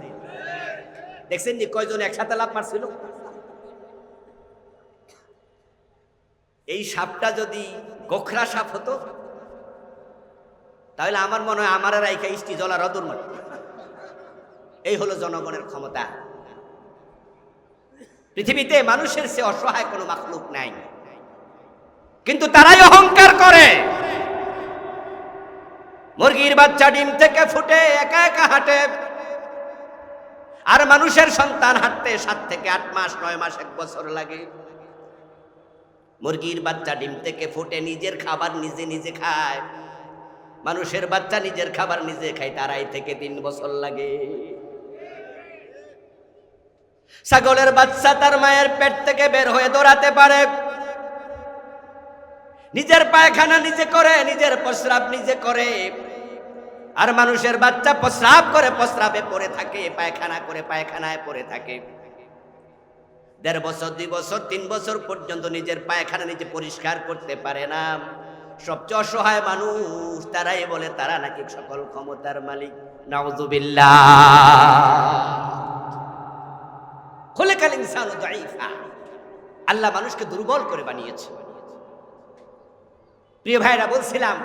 দেখছেন নি কয়জন একসাথে লাভ মারছিল? এই সাপটা যদি গোখরা সাপ হতো তাহলে আমার মনে হয় আমার রাইখা ইষ্টি জলা রদর মার। এই হলো জনগণের ক্ষমতা। পৃথিবীতে মানুষের সে অসহায় কোনো মাখলুক নাই, কিন্তু তারাই অহংকার করে। মুরগির বাচ্চা ডিম থেকে ফুটে একা একা হাঁটে, আর মানুষের সন্তান হাঁটতে 7 থেকে 8 মাস, 9 মাস, 1 বছর লাগে। মুরগির বাচ্চা ডিম থেকে ফুটে নিজের খাবার নিজে নিজে খায়, মানুষের বাচ্চা নিজের খাবার নিজে খায়, তার 2.5 থেকে 3 বছর লাগে। ছাগলের বাচ্চা তার মায়ের পেট থেকে বের হয়ে দৌড়াতে পারে, নিজের পায়খানা নিজে করে, নিজের প্রস্রাব নিজে করে। আর মানুষের বাচ্চা প্রস্রাব করে প্রস্রাবে পড়ে থাকে, পায়খানা করে পায়খানায় পড়ে থাকে। 1.5 বছর, 2 বছর, 3 বছর পর্যন্ত নিজের পায়খানা নিজে পরিষ্কার করতে পারে না। সবচেয়ে অসহায় মানুষ তারাই বলে তারা নাকি সকল ক্ষমতার মালিক। নাউযুবিল্লাহ। খুলিকাল ইনসানু দাঈফা। আল্লাহ মানুষকে দুর্বল করে বানিয়েছে। প্রিয় ভাইরা, বলছিলাম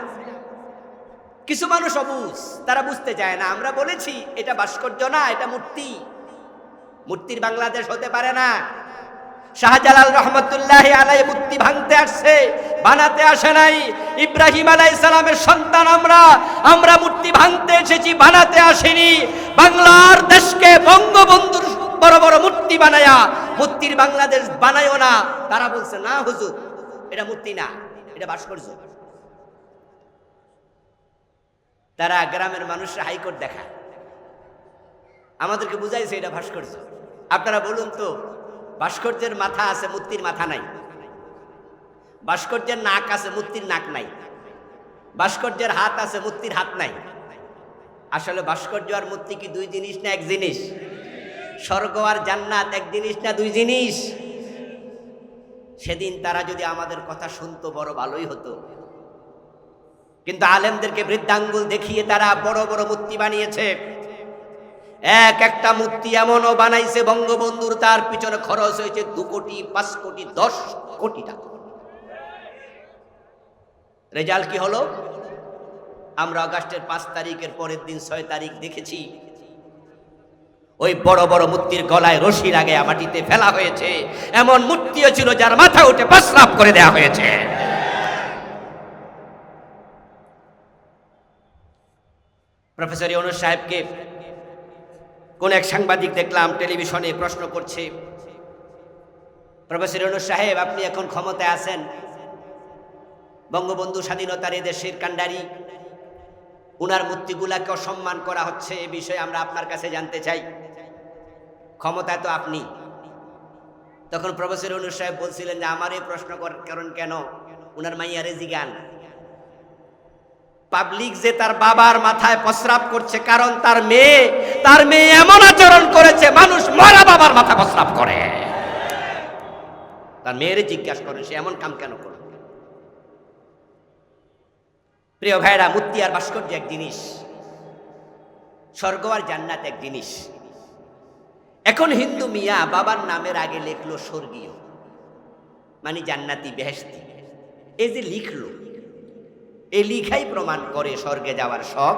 কিছু মানুষ অবুঝ, তারা বুঝতে চায় না। আমরা বলেছি এটা ভাস্কর্য না, এটা মূর্তি। মূর্তির বাংলাদেশ হতে পারে না। শাহজালাল রহমতুল্লাহি আলাইহি মূর্তি ভাঙতে আসছে, বানাতে আসে নাই। ইব্রাহিম আলাইহিস সালামের সন্তান আমরা মূর্তি ভাঙতে এসেছি, বানাতে আসেনি। বাংলার দেশকে বঙ্গবন্ধুর বড় বড় মূর্তি বানায়া মূর্তির বাংলাদেশ বানায়ও না। তারা বলছে না হুজুর, এটা মূর্তি না, এটা ভাস্কর্য। তারা গ্রামের মানুষরা হাইকোর্ট দেখায়, আমাদেরকে বুঝাইছে এটা ভাস্কর্য। আপনারা বলুন তো, ভাস্কর্যের মাথা আছে, মূর্তির মাথা নাই। ভাস্কর্যের নাক আছে, মূর্তির নাক নাই। ভাস্কর্যের হাত আছে, মূর্তির হাত নাই। আসলে ভাস্কর্য আর মূর্তি কি 2 জিনিস না 1 জিনিস? স্বর্গ আর জান্নাত 1 জিনিস না 2 জিনিস? সেদিন তারা যদি আমাদের কথা শুনতো বড় ভালোই হতো, কিন্তু আলেমদেরকে বৃদ্ধাঙ্গুল দেখিয়ে তারা বড় বড় মূর্তি বানিয়েছে। একটা মূর্তি এমনও বানাইছে বঙ্গবন্ধুর, তার পিছনে খরচ হয়েছে 2 কোটি, 5 কোটি, 10 কোটি টাকা। রেজাল্ট কি হলো? আমরা আগস্টের 5 তারিখের পরের দিন 6 তারিখ দেখেছি ওই বড় বড় মূর্তির গলায় রশি লাগায়া মাটিতে ফেলা হয়েছে। এমন মূর্তিও ছিল যার মাথা উঠে প্রস্রাব করে দেওয়া হয়েছে। প্রফেসর ইউনূস সাহেবকে কোন এক সাংবাদিক দেখলাম টেলিভিশনে প্রশ্ন করছে, প্রফেসর ইউনূস সাহেব, আপনি এখন ক্ষমতায় আছেন, বঙ্গবন্ধু স্বাধীনতার এদেশের কাণ্ডারি, উনার মূর্তিগুলাকে অসম্মান করা হচ্ছে, এ বিষয়ে আমরা আপনার কাছে জানতে চাই, ক্ষমতায় তো আপনি। তখন প্রফেসর ইউনূস সাহেব বলছিলেন যে আমার এই প্রশ্ন করেন কেন, উনার মাইয়ারে জিগান। পাবলিক যে তার বাবার মাথায় প্রস্রাব করছে কারণ তার মেয়ে এমন আচরণ করেছে, মানুষ মরা বাবার মাথায় প্রস্রাব করে। তার মেয়েরে জিজ্ঞাসা করেন সে এমন কাম কেন করে। প্রিয় ভাইরা, মূর্তি আর ভাস্কর্য এক জিনিস, স্বর্গ আর জান্নাত এক জিনিস। এখন হিন্দু মিয়া বাবার নামের আগে লিখলো স্বর্গীয়, মানে জান্নাতি বেহেশতি। এই যে লিখলো, এই লিখাই প্রমাণ করে স্বর্গে যাওয়ার শখ।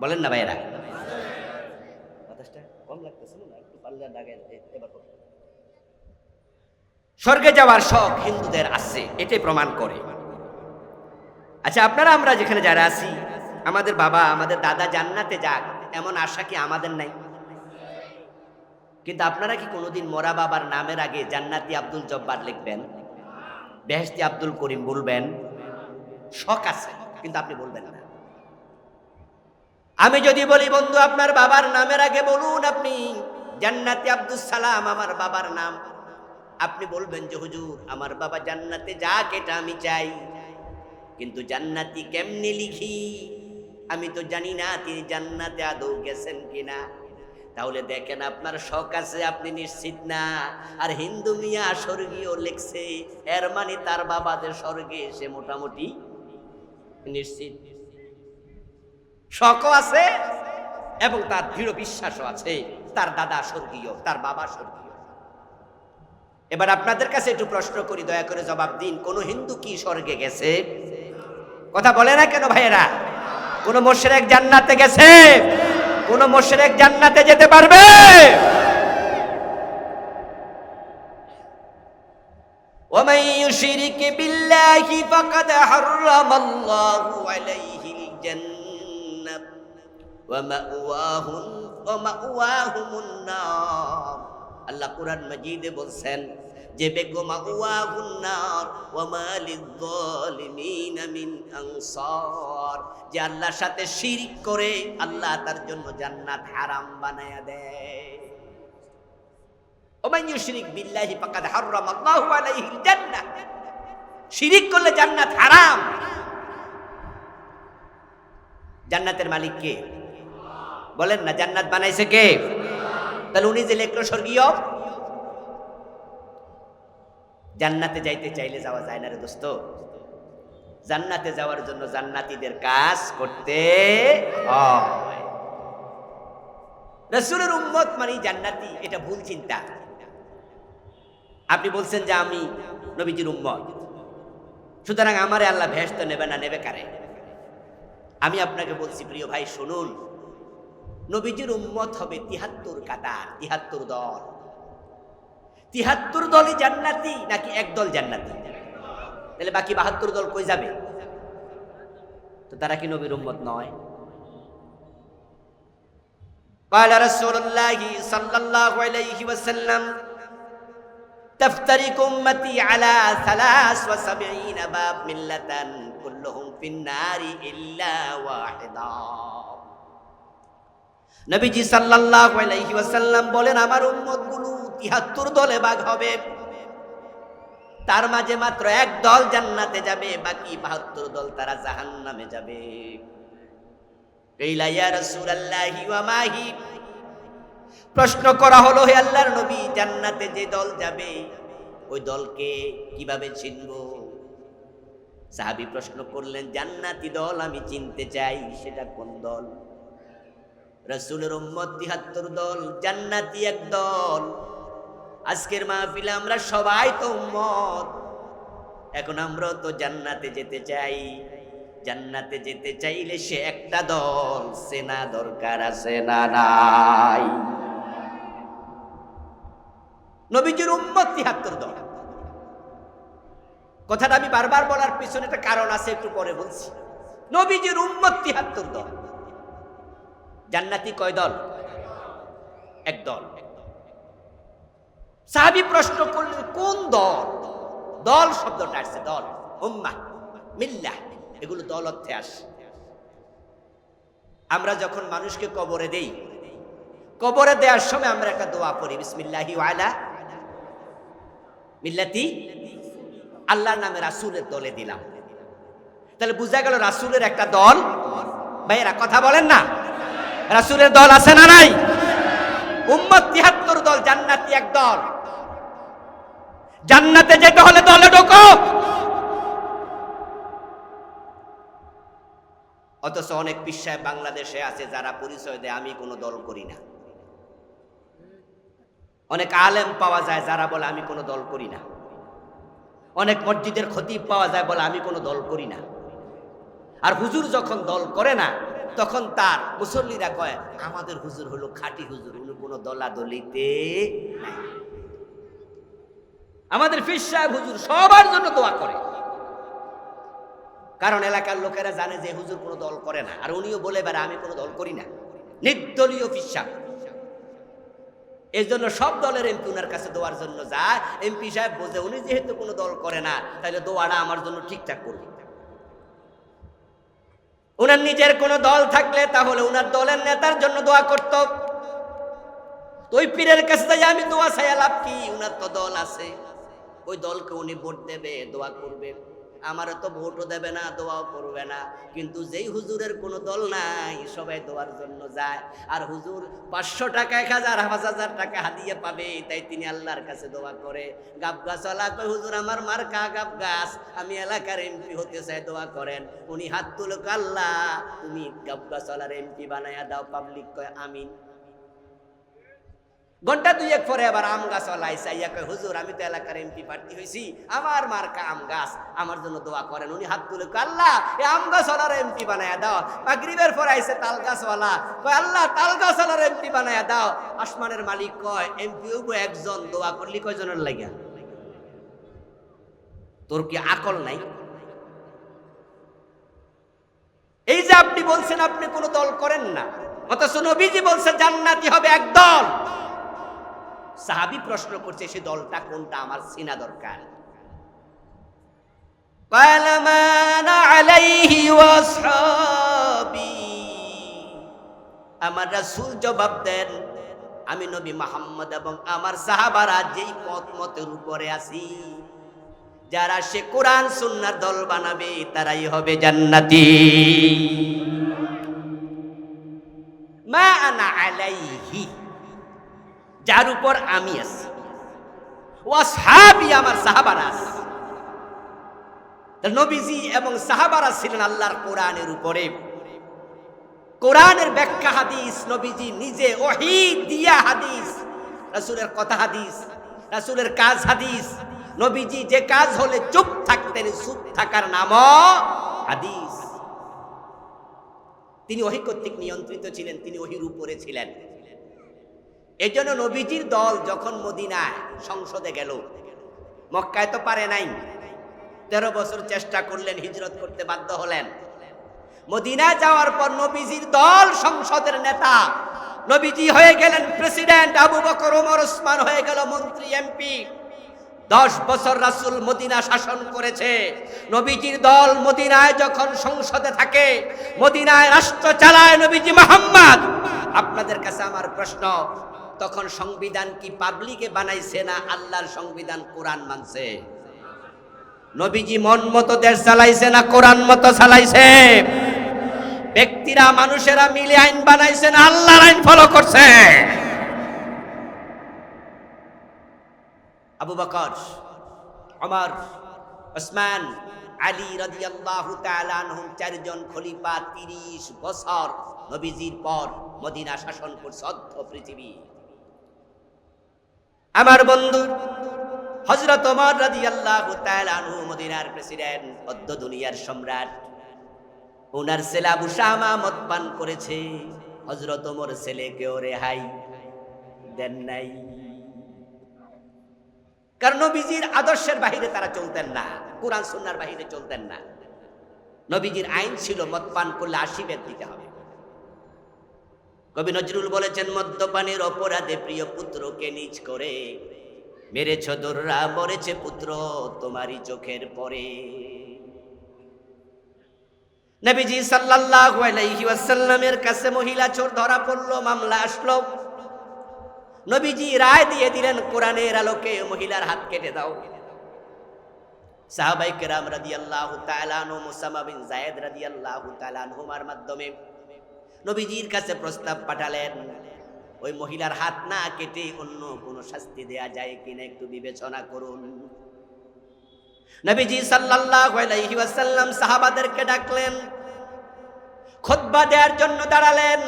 বলেন না ভাইরা? স্বর্গে যাওয়ার শখ হিন্দুদের আছে, এটাই প্রমাণ করে। আচ্ছা, আপনারা আমরা যেখানে যারা আছি, আমাদের বাবা আমাদের দাদা জান্নাতে যাক এমন আশা কি আমাদের নাই? কিন্তু আপনারা কি কোনোদিন মরা বাবার নামের আগে জান্নাতি আব্দুল জব্বার লিখবেন, বেহেশতি আব্দুল করিম বলবেন? শখ আছে কিন্তু আপনি বলবেন না। আমি যদি বলি বন্ধু আপনার বাবার নামের আগে বলুন আপনি জান্নাতি আব্দুল সালাম আমার বাবার নাম, আপনি বলবেন যে হুজুর আমার বাবা জান্নাতে যাক এটা আমি চাই, কিন্তু জান্নাতি কেমনে লিখি আমি তো জানি না তিনি জান্নাতে আদৌ গেছেন কিনা। তাহলে দেখেন আপনার শখ আছে, আপনি নিশ্চিত না। আর হিন্দু মিয়া স্বর্গীয় লিখছে, এর মানে তার বাবাদের স্বর্গে এসে মোটামুটি নিশ্চিত। শখও আছে এবং তার দৃঢ় বিশ্বাসও আছে তার দাদা স্বর্গীয়, তার বাবা স্বর্গীয়। এবার আপনাদের কাছে একটু প্রশ্ন করি, দয়া করে জবাব দিন, কোন হিন্দু কি স্বর্গে গেছে? কথা বলে না কেন ভাইয়েরা? কোন মুশরিক জান্নাতে গেছে? কোন মুশরিক জান্নাতে যেতে পারবে? ومن يشرك بالله فقد حرم الله عليه الجنة ومأواهم النار। আল্লাহ কুরআন মাজিদে বলছেন যে বেগো মাওয়াহুন নার ওয়া মা লিয-যালিমিনা মিন আনসার, যে আল্লাহর সাথে শিরক করে আল্লাহ তার জন্য জান্নাত হারাম বানায়া দেয়। ওমান ইউশরিক বিল্লাহি ফাকাদ হারামাল্লাহু আলাইহিল জান্নাহ, শিরক করলে জান্নাত হারাম। জান্নাতের মালিক কে? বলেন না, জান্নাত বানাইছে কে? তাহলে উনি যে লেখলো স্বর্গীয়, জান্নাতে যাইতে চাইলে যাওয়া যায় না রে দোস্ত। জান্নাতে যাওয়ার জন্য জান্নাতীদের কাজ করতে হয়। রাসূলের উম্মত মানে জান্নাতি, এটা ভুল চিন্তা। আপনি বলছেন যে আমি নবীজির উম্মত, সুতরাং আমারে আল্লাহ বেহেশত নেবে না, নেবে কারে? আমি আপনাকে বলছি প্রিয় ভাই শুনুন, নবীজির উম্মত হবে ৭৩ কাতার, ৭৩ দল। ৭৩ দলই জান্নাতি নাকি একদল জান্নাতি? তাহলে বাকি ৭২ দল কই যাবে? তো তারা কি নবীর উম্মত নয়? قال رسول الله صلى الله عليه وسلم تفترق أمتي على 73 باب ملة كلهم في النار إلا واحدا। নবীজি সাল্লাল্লাহু আলাইহি ওয়াসাল্লাম বলেন আমার উম্মতগুলো ৭৩ দলে ভাগ হবে, তার মাঝে মাত্র এক দল জান্নাতে যাবে, বাকি ৭২ দল তারা জাহান্নামে যাবে। কাইলা ইয়া রাসূলুল্লাহি ওয়া মাহি, প্রশ্ন করা হলো হে আল্লাহর নবী, জান্নাতে যে দল যাবে ওই দলকে কিভাবে চিনব? সাহাবী প্রশ্ন করলেন, জান্নাতি দল আমি চিনতে চাই, সেটা কোন দল? রাসূলের উম্মত ৭৩ দল, জান্নাতি এক দল। আজকের মাহফিলে আমরা সবাই তো উম্মত, এখন আমরা তো জান্নাতে যেতে চাই। জান্নাতে যেতে চাইলে সে একটা দল চেনা দরকার আছে না নাই? নবীজির উম্মত ৭৩ দল। কথাটা আমি বারবার বলার পিছনে একটা কারণ আছে, একটু পরে বলছি। নবীজির উম্মত ৭৩ দল, জান্নাতি কয় দল? এক দল। সাহাবী প্রশ্ন করলেন কোন দল? দল শব্দটা আসছে দল, উম্মাহ, মিল্লাহ, এগুলো দল অর্থে আসে। আমরা যখন মানুষকে কবরে দেই, কবরে দেওয়ার সময় আমরা একটা দোয়া পড়ি, বিসমিল্লাহি ওয়া আলা মিল্লাতি, আল্লাহর নামে রাসূলের দলে দিলাম। তাহলে বোঝা গেল রাসূলের একটা দল। ভাইয়েরা কথা বলেন না, রাসূলের দল আছে না নাই? উম্মত ৭৩ দল, জান্নাতি এক দল। জান্নাতে যেতে হলে দলে ঢোকো। অথচ অনেক পীর সাহেব বাংলাদেশে আছে যারা পরিচয় দেয় আমি কোনো দল করি না। অনেক আলেম পাওয়া যায় যারা বলে আমি কোনো দল করি না। অনেক মসজিদের খতিব পাওয়া যায় বলে আমি কোনো দল করি না। আর হুজুর যখন দল করে না তখন তার মুসল্লিরা কয় আমাদের হুজুর হলো খাঁটি হুজুর, উনি কোনো দলাদলিতে নাই। আমাদের পীর সাহেব হুজুর সবার জন্য দোয়া করে, কারণ এলাকার লোকেরা জানে যে হুজুর কোনো দল করে না। আর উনিও বলে বেড়া আমি কোনো দল করি না, নির্দলীয় পীর সাহেব। এই জন্য সব দলের এমপি উনার কাছে দোয়ার জন্য যায়। এমপি সাহেব বোঝে উনি যেহেতু কোনো দল করে না, তাহলে দোয়াটা আমার জন্য ঠিকঠাক করবে। উনার নিজের কোনো দল থাকলে তাহলে উনার দলের নেতার জন্য দোয়া করত। ওই পীরের কাছে যাই আমি দোয়া চাইয়া লাভ কি? উনার তো দল আছে, ওই দলকে উনি ভোট দেবে, দোয়া করবে। আমারও তো ভোটও দেবে না, দোয়াও করবে না। কিন্তু যেই হুজুরের কোনো দল নাই সবাই দোয়ার জন্য যায়। আর হুজুর ৫০০ টাকা, ১,০০০, ৫,০০০ টাকা হাদিয়া পাবে, তাই তিনি আল্লাহর কাছে দোয়া করে। গাব গাছওয়ালা কয় হুজুর আমার মার্কা গাব গাছ, আমি এলাকার এমপি হতে চাই, দোয়া করেন। উনি হাত তুলে আল্লাহ তুমি গাব গাছওয়ালার এমপি বানায়া দাও। পাবলিক কয় আমিন। ঘন্টা ২-১ পরে আবার আম গাছওয়ালা আইসা কয় হুজুর আমি তো এলাকার এমপি প্রার্থী হয়েছি, আমার মার্কা আম গাছ, আমার জন্য দোয়া করেন। উনি হাত তুলে আল্লাহ এই আম গাছওয়ালার এমপি বানায়া দাও। মাগরিবের পরে আইসে তাল গাছওয়ালা কয় আল্লাহ তাল গাছওয়ালার এমপি বানায়া দাও। আসমানের মালিক কয় এমপি হইব একজন, দোয়া করলি কয়জনের লাগিয়া? তোর কি আকল নাই? এই যে আপনি বলছেন আপনি কোনো দল করেন না, অথচ নবীজি বলছে জান্নাতি হবে এক দল। সাহাবী প্রশ্ন করছে সে দলটা কোনটা, আমার চিনা দরকার। আমার রাসূল জবাব দেন আমি নবী মুহাম্মদ এবং আমার সাহাবারা যেই পথ মতের উপরে আছি, যারা সে কোরআন সুন্নাহর দল বানাবে তারাই হবে জান্নাতি। মা আনা আলাইহি, যার উপর আমি আছি, ওয়াসহাবি, আমার সাহাবারা আছে। নবীজি এবং সাহাবারা ছিলেন আল্লাহর কোরআনের উপরে। কোরআনের ব্যাখ্যা হাদিস নবীজি নিজে ওহী দিয়া হাদিস, রাসূলের কথা হাদিস, রাসূলের কাজ হাদিস। নবীজি যে কাজ হলে চুপ থাকতেন, চুপ থাকার নামও হাদিস। তিনি ওহী কর্তৃক নিয়ন্ত্রিত ছিলেন, তিনি ওহীর উপরে ছিলেন। এজন্য নবীজির দল যখন মদিনায় সংসদে গেল, মক্কায় তো পারে নাই, 13 বছর চেষ্টা করলেন, হিজরত করতে বাধ্য হলেন। মদিনায় যাওয়ার পর নবীজির দল সংসদের নেতা, নবীজি হয়ে গেলেন প্রেসিডেন্ট, আবু বকর, ওমর, ওসমান হয়ে গেল মন্ত্রী, এমপি। 10 বছর রাসূল মদিনা শাসন করেছে। নবীজির দল মদিনায় যখন সংসদে থাকে, মদিনায় রাষ্ট্র চালায় নবীজি মুহাম্মদ। আপনাদের কাছে আমার প্রশ্ন, তখন সংবিধান কি পাবলিকে বানাইছে না আল্লাহর সংবিধান কোরআন মানছে? নবীজি মন মতো দেশ চালাইছে না কোরআন মতো চালাইছে? ব্যক্তিরা মানুষেরা মিলে আইন বানাইছে না আল্লাহর আইন ফলো করছে? আবু বকর, ওমর, ওসমান, আলী রাদিয়াল্লাহু তাআলা আনহুম 4 জন খলিফা 30 বছর নবীজির পর মদিনা শাসন করছে অর্ধ পৃথিবী। আমার বন্ধু হযরত ওমর রাদিয়াল্লাহু তাআলা আনহু মদিনার প্রেসিডেন্ট, অর্ধ দুনিয়ার সম্রাট। ওনার ছেলে আবু শামা মদ পান করেছে, হযরত ওমর ছেলেকেও রেহাই দেন নাই। কারণ নবীজির আদর্শের বাহিরে তারা চলতেন না, কোরআন সুন্নাহর বাহিরে চলতেন না। নবীজির আইন ছিল মদ পান করলে 80 বেত দিতে হবে। কবি নজরুল বলেছেন, মদ্যপানের অপরাধে প্রিয় পুত্রকে নিজ করে মেরেছ দোররা, মরেছে পুত্র তোমারই চোখের পরে। নবীজি সাল্লাল্লাহু আলাইহি ওয়াসাল্লামের কাছে মহিলা চোর ধরা পড়লো, মামলা আসলো। নবীজি রায় দিয়ে দিলেন, কোরআনের আলোকে মহিলার হাত কেটে দাও। সাহাবায়ে কেরাম রাদিয়াল্লাহু তাআলা আনহু, মুসামা বিন যায়েদ রাদিয়াল্লাহু তাআলা আনহুমার মাধ্যমে নবীজির কাছে প্রস্তাব পাঠালেন, ওই মহিলার হাত না কেটে অন্য কোনো শাস্তি দেয়া যায় কিনা একটু বিবেচনা করুন। নবীজি সাল্লাল্লাহু আলাইহি ওয়াসাল্লাম সাহাবাদেরকে ডাকলেন, খুতবা দেওয়ার জন্য দাঁড়ালেন।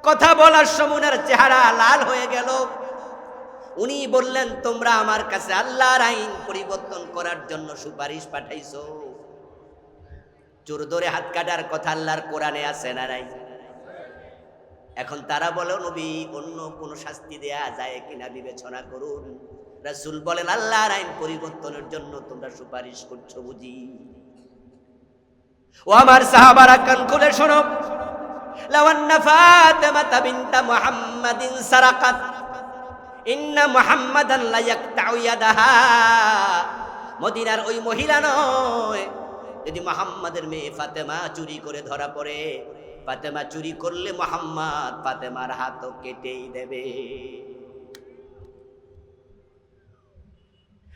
কথা বলার সময় ওনার চেহারা লাল হয়ে গেল। উনি বললেন, তোমরা আমার কাছে আল্লাহর আইন পরিবর্তন করার জন্য সুপারিশ পাঠাইছো। চোর ধরে হাত কাটার কথা আল্লাহর কোরআনে আছে না নাই? এখন তারা বলে, নবী অন্য কোন শাস্তি দেয়া যায় কিনা বিবেচনা করুন। রাসূল বলেন, আল্লাহর আইন পরিবর্তনের জন্য তোমরা সুপারিশ করছো বুঝি? ও আমার সাহাবারা, কান খুলে শোনো। লাও আন্না ফাতিমাতা বিনতা মুহাম্মাদিন সারাকাত ইন্না মুহাম্মাদান লা ইয়াকতাউ ইয়াদাহা। মদিনার ওই মহিলা নয়, যদি মুহাম্মাদের মেয়ে ফাতেমা চুরি করে ধরা পড়ে, ফাতেমা চুরি করলে মুহাম্মদ ফাতেমার হাতও কেটেই দেবে।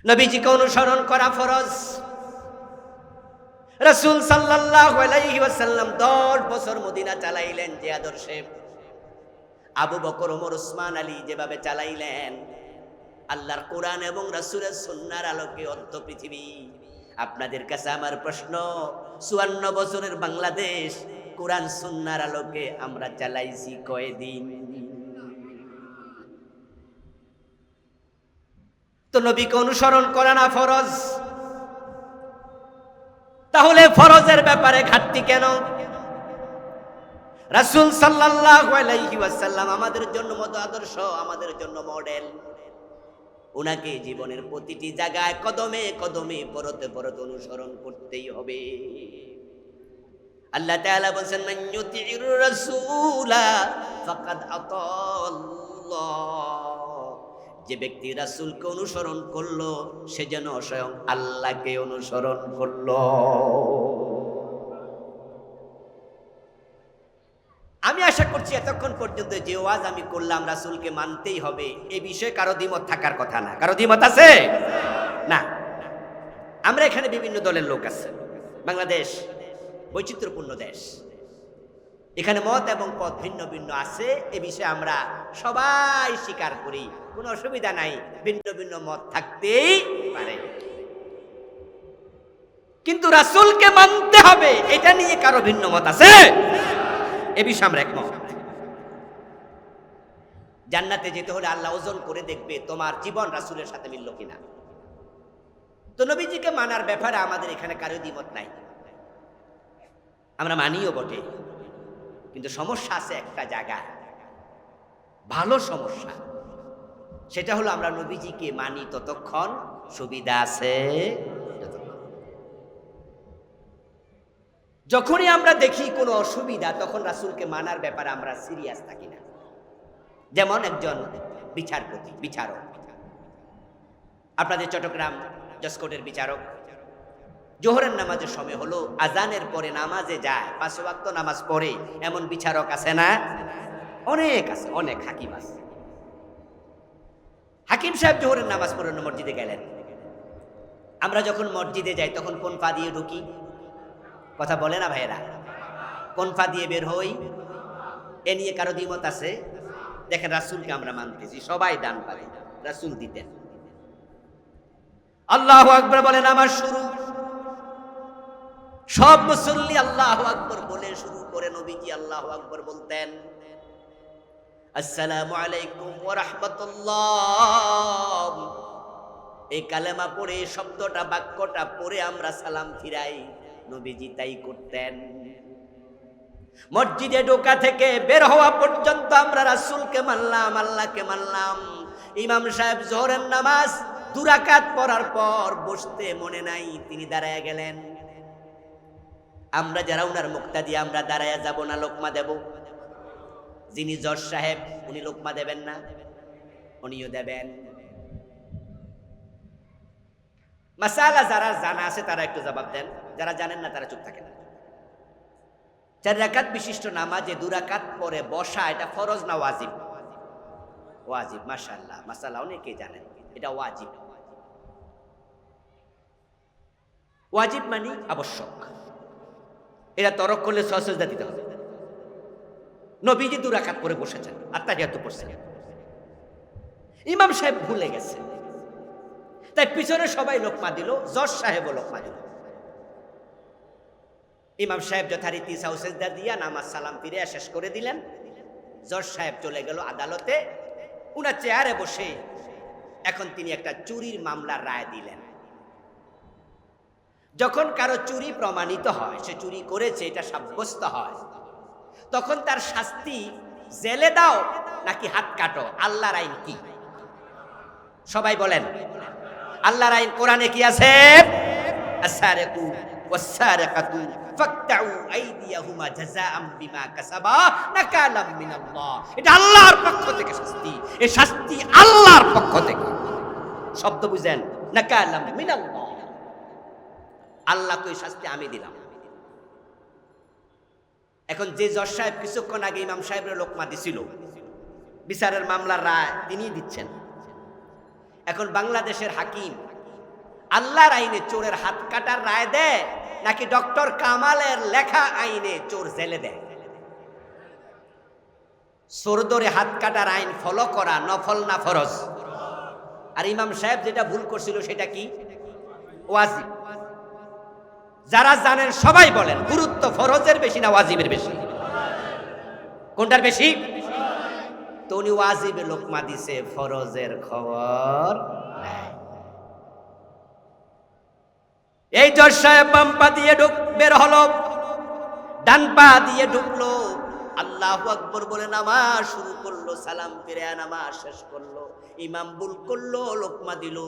নবীজিকে অনুসরণ করা ফরজ। রাসূল সাল্লাল্লাহু আলাইহি ওয়াসাল্লাম 10 বছর মদিনা চালাইলেন যে আদর্শে। আবু বকর, ওমর, ওসমান, আলী যেভাবে চালাইলেন, আল্লাহর কোরআন এবং রাসূলের সুন্নাহর আলোকে অর্ধ পৃথিবী। আপনাদের কাছে আমার প্রশ্ন, 54 বছরের বাংলাদেশ কোরআন সুন্নাহর আলোকে আমরা চালাইছি কয়দিন? তো নবীকে অনুসরণ করা না ফরজ? তাহলে ফরজের ব্যাপারে ঘাটতি কেন? রাসূল সাল্লাল্লাহু আলাইহি ওয়াসাল্লাম আমাদের জন্য আদর্শ, আমাদের জন্য মডেল। উনাকে জীবনের প্রতিটি জায়গায় কদমে কদমে পরতে পরতে অনুসরণ করতেই হবে। আল্লাহ তাআলা বলেন, মান ইউতিউর রাসূলা ফাকাদ আতাল্লাহ। যে ব্যক্তি রাসূলকে অনুসরণ করলো, সে যেন স্বয়ং আল্লাহকে অনুসরণ করলো। আমি আশা করছি এতক্ষণ পর্যন্ত যে ওয়াজ আমি করলাম, রাসূলকে মানতেই হবে, এই বিষয়ে কারো দ্বিমত থাকার কথা না। কারো দ্বিমত আছে? না। আমরা এখানে বিভিন্ন দলের লোক আছে। বাংলাদেশ বৈচিত্র্যপূর্ণ দেশ, এখানে মত এবং পথ ভিন্ন ভিন্ন আছে। এ বিষয়ে আমরা সবাই স্বীকার করি, কোনো অসুবিধা নাই, ভিন্ন ভিন্ন মত থাকতেই পারে, কিন্তু রাসূলকে মানতে হবে, এটা নিয়ে কারো ভিন্ন মত আছে? এ বিষয়ে আমরা একমত। জান্নাতে যেতে হলে আল্লাহ ওজন করে দেখবে তোমার জীবন রাসূলের সাথে মিলল কিনা। তো নবীজিকে মানার ব্যাপারে আমাদের এখানে কারো দ্বিমত নাই, আমরা মানিও বটে, কিন্তু সমস্যা আছে একটা জায়গা, ভালো সমস্যা। সেটা হলো আমরা নবীজিকে মানি ততক্ষণ সুবিধা আছে, যখনই আমরা দেখি কোনো অসুবিধা, তখন রাসূলকে মানার ব্যাপারে আমরা সিরিয়াস থাকি না। যেমন একজন বিচারক, আপনাদের চট্টগ্রাম জজকোর্টের বিচারক, জোহরের নামাজের সময় হলো, আজানের পরে নামাজে যায়, 5 ওয়াক্ত নামাজ পড়ে, এমন বিচারক আছে না? অনেক আছে, অনেক হাকিম আছে। হাকিম সাহেব জোহরের নামাজ পড়ে মসজিদে গেলেন। আমরা যখন মসজিদে যাই তখন কোন পা দিয়ে ঢুকি? কথা বলে না ভাইয়েরা? কোন পা দিয়ে বের হই? এ নিয়ে কারো দ্বিমত আছে? দেখেন, রাসূলকে আমরা মানতেছি, সবাই ডান পা দিয়ে, রাসূল দিতেন। আল্লাহু আকবার বলে নামাজ শুরু, সব মুসল্লি আল্লাহু আকবার বলে শুরু করে। নবীজি আল্লাহু আকবার বলতেন, আসসালামু আলাইকুম ওয়া রাহমাতুল্লাহ। এই কালেমা পড়ে, শব্দটা বাক্যটা পড়ে আমরা সালাম ফিরাই। নবীজি তাই করতেন। মসজিদে ঢোকা থেকে বের হওয়া পর্যন্ত আমরা রাসূলকে মানলাম, আল্লাহকে মানলাম। ইমাম সাহেব যোহরের নামাজ 2 রাকাত পড়ার পর বসতে মনে নাই, তিনি দাঁড়ায় গেলেন। আমরা যারা উনার মুক্তাদি আমরা দাঁড়ায়া যাব না লোকমা দেব? যিনি জজ সাহেব উনি লোকমা দেবেন না? উনিও দেবেন। মাসালা যারা জানা আছে তারা একটু জবাব দেন, যারা জানেন না তারা চুপ থাকেন। 4 রাকাত বিশিষ্ট নামাজে 2 রাকাত পরে বসা এটা ফরজ না ওয়াজিব? ওয়াজিব। মাশাআল্লাহ, মাসালা অনেকেই জানেন এটা ওয়াজিব। ওয়াজিব মানে আবশ্যক, এটা তরক করলে সজদা দিতে হবে। নবীজি 2 রাকাত পরে বসেছেন, আত্তাহিয়াতু পড়ছেন, ইমাম সাহেব ভুলে গেছে, তাই পিছনে সবাই লোকমা দিল, জজ সাহেবও লোকমা দিল। ইমাম সাহেব যথারীতি সাউসেজদা দিয়া নামাজ সালাম ফিরে শেষ করে দিলেন। জজ সাহেব চলে গেল আদালতে, উনার চেয়ারে বসে এখন তিনি একটা চুরির মামলার রায় দিলেন। যখন কারো চুরি প্রমাণিত হয়, সে চুরি করেছে এটা সাব্যস্ত হয়, তখন তার শাস্তি জেলে দাও নাকি হাত কাটো? আল্লাহর আইন কি? সবাই বলেন আল্লাহর আইন কোরআনে কি আছে? আস-সারিকু ওয়াস-সারিকাতু ফাকতাউ আইদিয়াহুমা জাযাআম বিমা কাসাবা নাকালাম মিনাল্লাহ। এটা আল্লাহর পক্ষ থেকে শাস্তি, এই শাস্তি আল্লাহর পক্ষ থেকে। শব্দ বুঝেন, নাকালাম মিনাল্লাহ, আল্লাহ কই শাস্তি আমি দিলাম। এখন যে জজ সাহেব কিছুক্ষণ আগে ইমাম সাহেবের লোকমা দিছিল, বিচারের মামলার রায় তিনি দিচ্ছেন। এখন বাংলাদেশের হাকিম আল্লাহর আইনে চোরের হাত কাটার রায় দেয় নাকি ডক্টর কামালের লেখা আইনে চোর জেলে দেয়? চোর ধরে হাত কাটার আইন ফলো করা নফল না ফরজ? আর ইমাম সাহেব যেটা ভুল করছিল সেটা কি? ওয়াজিব। যারা জানেন সবাই বলেন গুরুত্ব ফরজের বেশি না ওয়াজিবের বেশি? কোনটার বেশি? তো উনি ওয়াজিবে লোকমা দিছে, ফরজের খবর নাই। এই জজ সাহেব বাম পা দিয়ে বের হলো, ডান পা দিয়ে ঢুকলো, আল্লাহু আকবার বলে নামাজ শুরু করলো, সালাম ফিরে নামাজ শেষ করলো। ইমাম ভুল করলো, লোকমা দিল।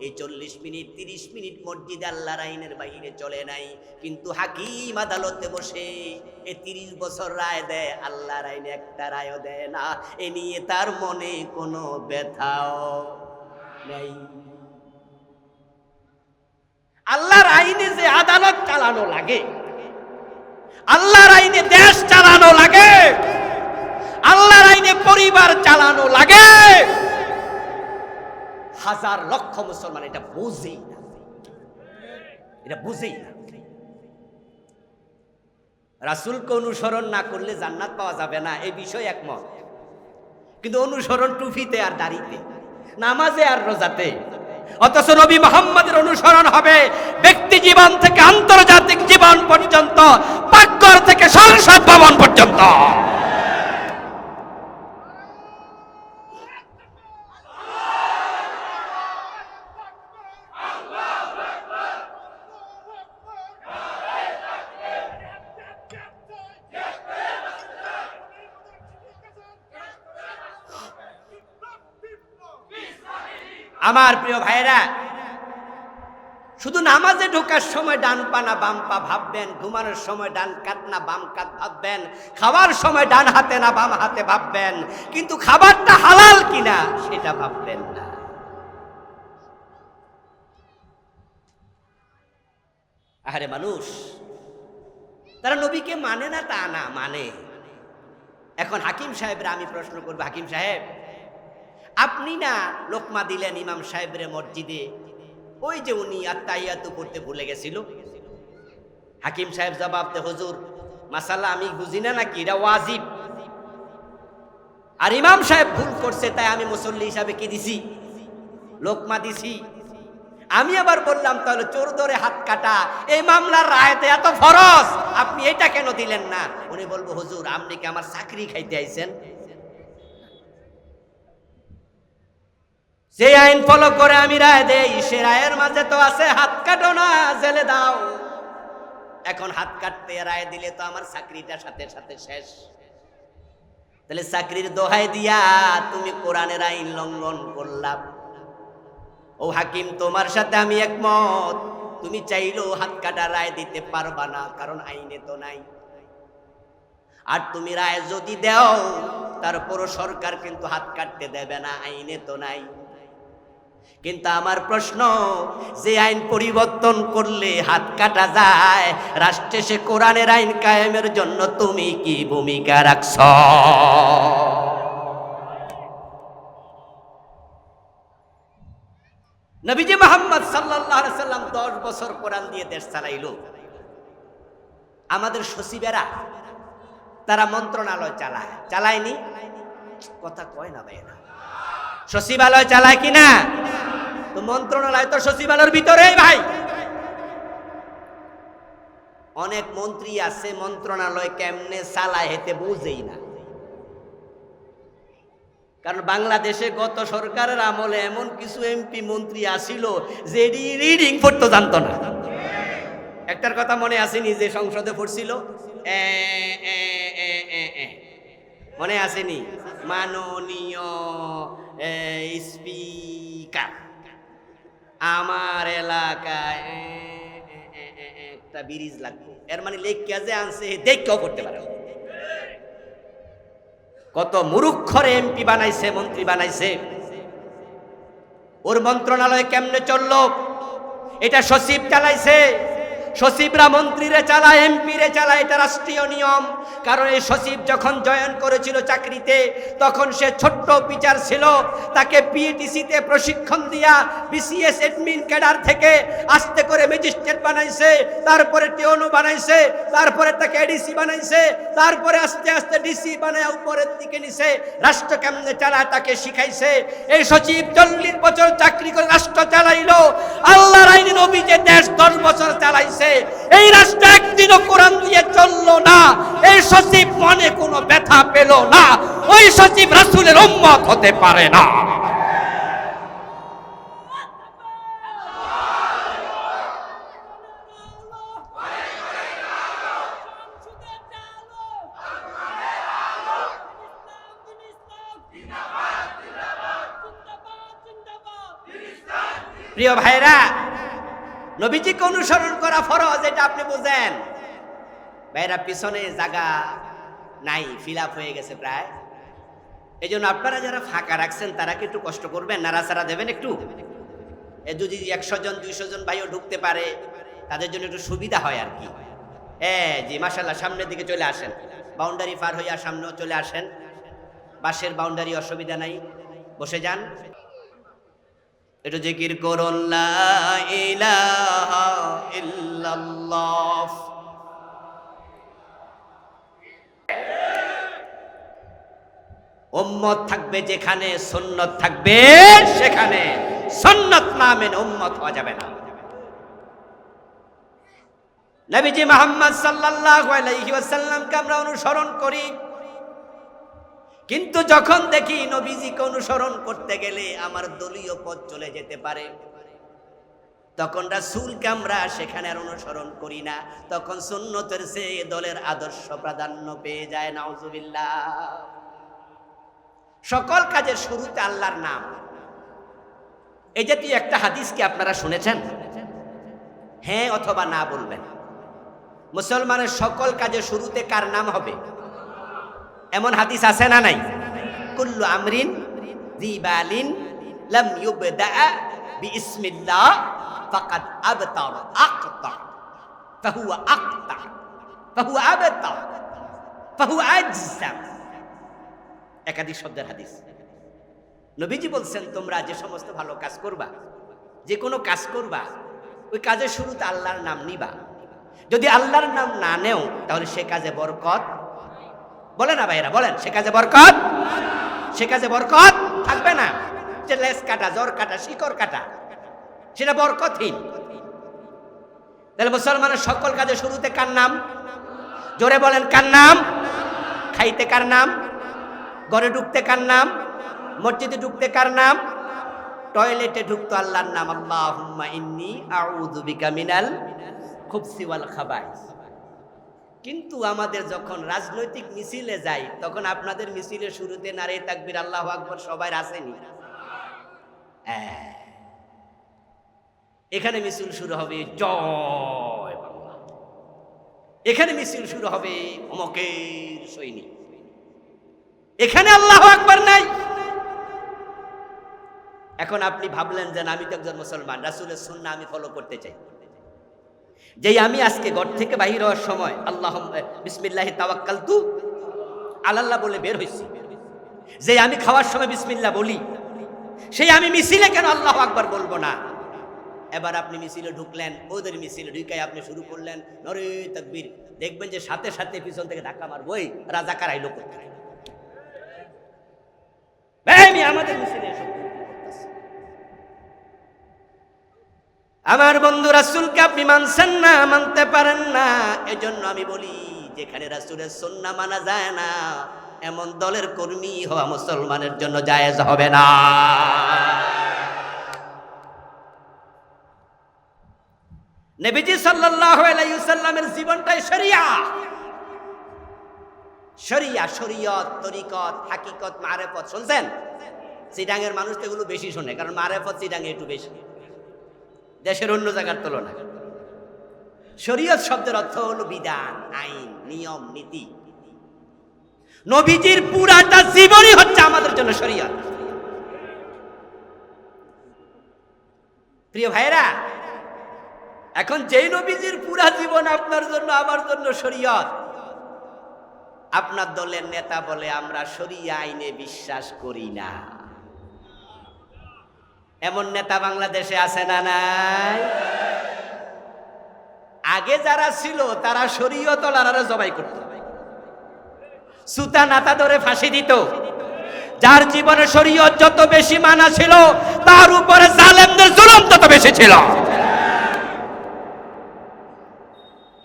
এই 40 মিনিট 30 মিনিট মসজিদে আল্লাহর আইনের বাইরে চলে নাই, কিন্তু হাকিম আদালতে বসে এই 30 বছর রায় দেয়, আল্লাহর আইনে একটা রায়ও দেয় না। এ নিয়ে তার মনে কোনো ব্যথাও নেই। আল্লাহর আইনে যে আদালত চালানো লাগে, আল্লাহর আইনে দেশ চালানো লাগে, আল্লাহর আইনে পরিবার চালানো লাগে, হাজার লক্ষ মুসলমান এটা বুঝেই না, এটা বুঝেই না। রাসূলকে অনুসরণ না করলে জান্নাত পাওয়া যাবে না, এই বিষয়ে একমত। কিন্তু অনুসরণ টুপিতে আর দাড়িতে, নামাজে আর রোজাতে। অথচ নবী মুহাম্মদের অনুসরণ হবে ব্যক্তি জীবন থেকে আন্তর্জাতিক জীবন পর্যন্ত, পাকঘর থেকে সংসদ ভবন পর্যন্ত। আমার প্রিয় ভাইরা, শুধু নামাজে ঢোকার সময় ডান পা না বাম পা ভাববেন, ঘুমানোর সময় ডান কাত না বাম কাত ভাববেন, খাওয়ার সময় ডান হাতে না বাম হাতে ভাববেন, কিন্তু খাবারটা হালাল কিনা সেটা ভাববেন না। আরে মানুষ তারা নবীকে মানে না তা না, মানে। এখন হাকিম সাহেবরা আমি প্রশ্ন করবো, হাকিম সাহেব আপনি না লোকমা দিলেন ইমাম সাহেবরে মসজিদে, ওই যে উনি আত্তাহিয়াতু পড়তে ভুলে গেছিল। হাকিম সাহেব জবাব দে, হুজুর মাসালা আমি বুঝি না নাকি, এটা ওয়াজিব। আর ইমাম সাহেব ভুল করছে, তাই আমি মুসল্লি হিসাবে কি দিছি? লোকমা দিছি। আমি আবার বললাম তাহলে চোর ধরে হাত কাটা এই মামলার রায়তে এত ফরজ, আপনি এটা কেন দিলেন না? উনি বলবো, হুজুর আপনি কি আমার চাকরি খাইতে আইছেন? যে আইন ফলো করে আমি রায় দেই, সে রায়ের মাঝে তো আছে হাত কাটো না জেলে দাও। এখন হাত কাটতে রায় দিলে তো আমার চাকরিটা সাথে সাথে শেষ। তাহলে চাকরির দোহাই দিয়া তুমি কোরআনের আইন লঙ্ঘন করলাম। ও হাকিম তোমার সাথে আমি একমত, তুমি চাইলেও হাত কাটা রায় দিতে পারবা না, কারণ আইনে তো নাই। আর তুমি রায় যদি দাও তারপরও সরকার কিন্তু হাত কাটতে দেবে না, আইনে তো নাই। কিন্তু আমার প্রশ্ন, যে আইন পরিবর্তন করলে হাত কাটা যায়, রাষ্ট্রে সে কোরআনের আইন কায়েমের জন্য তুমি কি ভূমিকা রাখছ? নবীজি মুহাম্মদ সাল্লাল্লাহু আলাইহি সাল্লাম 10 বছর কোরআন দিয়ে দেশ চালাইলো। আমাদের সচিবেরা তারা মন্ত্রণালয় চালায়নি? কথা কয় না ভাইরা, সচিবালয় চালায় কিনা? তো মন্ত্রণালয় তো সচিবালয়ের ভিতরেই ভাই। অনেক মন্ত্রী আছে মন্ত্রণালয় কেমনে চালায় হেতে বুঝেই না। কারণ বাংলাদেশে গত সরকারের আমলে এমন কিছু এমপি মন্ত্রী আসিল যে রিডিং পড়তে জানতো না। একটার কথা মনে আসেনি যে সংসদে পড়ছিল, মনে আসেনি? মাননীয় স্পিকার, আমার এলাকায় একটা ব্রিজ লাগবে, এর মানে লেখা যে আনছে দেখেও করতে পারে। কত মুরুক্ষরে এমপি বানাইছে, মন্ত্রী বানাইছে। ওর মন্ত্রণালয় কেমনে চললো? এটা সচিব চালাইছে। সচিবরা মন্ত্রীরে চালায়, এমপিরে চালায়, এটা রাষ্ট্রীয় নিয়ম। কারণ এই সচিব যখন জয়েন করেছিল চাকরিতে, তখন সে ছোট্ট অফিসার ছিল। তাকে পিএটিসিতে প্রশিক্ষণ দিয়া বিসিএস অ্যাডমিন ক্যাডার থেকে আস্তে করে ম্যাজিস্ট্রেট বানাইছে, তারপরে টিওনো বানাইছে, তারপরে তাকে এডিসি বানাইছে, তারপরে আস্তে আস্তে ডিসি বানায় উপরের দিকে নিছে। রাষ্ট্র কেমনে চালায় তাকে শিখাইছে। এই সচিব 40 বছর চাকরি করে রাষ্ট্র চালাইলো। আল্লাহর আইনে নবী যে দেশ 10 বছর চালাইছে, এই রাষ্ট্র একদিনও কোরআন দিয়ে চললো না। এই সচিব মনে কোনো ব্যথা পেল না। ওই সচিব রাসূলের উম্মত হতে পারে না। প্রিয় ভাইরা, নবীজিকে অনুসরণ করা ফরজ, এটা আপনি বুঝেন। ভাইরা, পিছনে জায়গা নাই, ফিল আপ হয়ে গেছে প্রায়। এই জন্য আপনারা যারা ফাঁকা রাখছেন তারা কি একটু কষ্ট করবেন, নাড়াচাড়া দেবেন একটু। যদি 100 জন 200 জন ভাইও ঢুকতে পারে তাদের জন্য একটু সুবিধা হয় আর কি। জি মাশাআল্লাহ, সামনের দিকে চলে আসেন, বাউন্ডারি পার হইয়া সামনেও চলে আসেন। বাসের বাউন্ডারি, অসুবিধা নাই, বসে যান। একটু জিকির করুন, লা ইলাহা ইল্লাল্লাহ। উম্মত থাকবে যেখানে, সুন্নত থাকবে সেখানে। সুন্নত না মেনে উম্মত হওয়া যাবে না। নবীজি মুহাম্মদ সাল্লাল্লাহু আলাইহি ওয়াসাল্লামকে আমরা অনুসরণ করি, কিন্তু যখন দেখি নবীজিকে অনুসরণ করতে গেলে আমার দলীয় পথ চলে যেতে পারে, তখন রাসূলকে আমরা সেখানে আর অনুসরণ করি না। তখন সুন্নতের চেয়ে দলের আদর্শ প্রাধান্য পেয়ে যায়। নাউজুবিল্লাহ। সকল কাজের শুরুতে আল্লাহর নাম। এই জাতীয় একটা হাদিস কি আপনারা শুনেছেন? হ্যাঁ অথবা না বলবেন। মুসলমানের সকল কাজের শুরুতে কার নাম হবে? এমন হাদিস আছে না নাই? কুল্লু আমরিন যিবালিন লাম ইউবদা বিইসমিল্লাহ ফাকাদ আবতার আকতা ফাহুয়া আকতা ফাহুয়া আবতা ফাহুয়া আজসাম। একাধিক শব্দের হাদিস। নবীজি বলছেন, তোমরা যে সমস্ত ভালো কাজ করবা, যে কোনো কাজ করবা, ওই কাজের শুরুতে আল্লাহর নাম নিবা। যদি আল্লাহর নাম না নেও তাহলে সে কাজে বরকত, বলে না ভাইরা, বলেন, সে কাজে বরকত, সে কাজে বরকত থাকবে না। যে লেস কাটা, জ্বর কাটা, শিকড় কাটা, সেটা বরকতহীন। তাহলে মুসলমানের সকল কাজের শুরুতে কার নাম? জোরে বলেন, কার নাম? খাইতে কার নাম? ঘরে ঢুকতে কার নাম? মসজিদে ঢুকতে কার নাম? টয়লেটে ঢুকতো আল্লাহর নাম। আল্লাহুম্মা ইন্নী আউযু বিকা মিনাল খুবসি ওয়াল খাবাইস। কিন্তু আমাদের যখন রাজনৈতিক মিছিলে যাই, তখন আপনাদের মিছিলের শুরুতে নারে তাকবীর, আল্লাহু আকবার সবাই আসেনি? এখানে মিছিল শুরু হবে জয় বাংলা, এখানে মিছিল শুরু হবে অমকের সৈনিক, এখানে আল্লাহু আকবার নাই। এখন আপনি ভাবলেন যে আমি তো একজন মুসলমান, রাসূলের সুন্নাহ আমি ফলো করতে চাই। যেই আমি আজকে ঘর থেকে বাহির হওয়ার সময় আল্লাহ বিসমিল্লাহি তাওয়াক্কালতু আলাল্লাহ বলে বের হইছি, যে আমি খাওয়ার সময় বিসমিল্লাহ বলি, সেই আমি মিছিলে কেন আল্লাহু আকবার বলবো না? এবার আপনি মিছিলে ঢুকলেন, ওদের মিছিলে ঢুকাই আপনি শুরু করলেন নরে তাকবীর, দেখবেন যে সাথে সাথে পিছন থেকে ধাক্কা মারবো, ওই রাজাকার আইলো কোথায়? আমি আমাদের মিছিলে এসব করতেছি। আমার বন্ধু রাসূলকে আপনি মানছেন না, মানতে পারেন না, এজন্য আমি বলি যেখানে রাসূলের সুন্নাহ মানা যায় না, এমন দলের কর্মী হওয়া মুসলমানের জন্য জায়েজ হবে না। নবীজি সাল্লাল্লাহু আলাইহি ওয়াসাল্লামের জীবনটাই শরিয়া, শরিয়া, শরীয়ত, তরিকত, হাকিকত, মারেফত। শুনছেন? চিটাঙের মানুষ তো এগুলো বেশি শোনে, কারণ মারেফত চিটাঙে একটু বেশি, দেশের অন্য জায়গার তুলনায়। শরীয়ত শব্দের অর্থ হলো বিধান, আইন, নিয়ম, নীতি। নবীজির পুরাটা জীবনই হচ্ছে আমাদের জন্য শরীয়ত। প্রিয় ভাইরা, এখন যেই নবীজির পুরা জীবন আপনার জন্য আমার জন্য শরীয়ত, আপনার দলের নেতা বলে আমরা শরিয়া আইনে বিশ্বাস করি না, এমন নেতা বাংলাদেশে আছে না নাই? আগে যারা ছিল তারা শরীয়ত ওলারা জবাই করত, সুতা নাতা ধরে ফাঁসি দিত। যার জীবনে শরীয়ত যত বেশি মানা ছিল, তার উপরে জালেমদের জুলুম তত বেশি ছিল।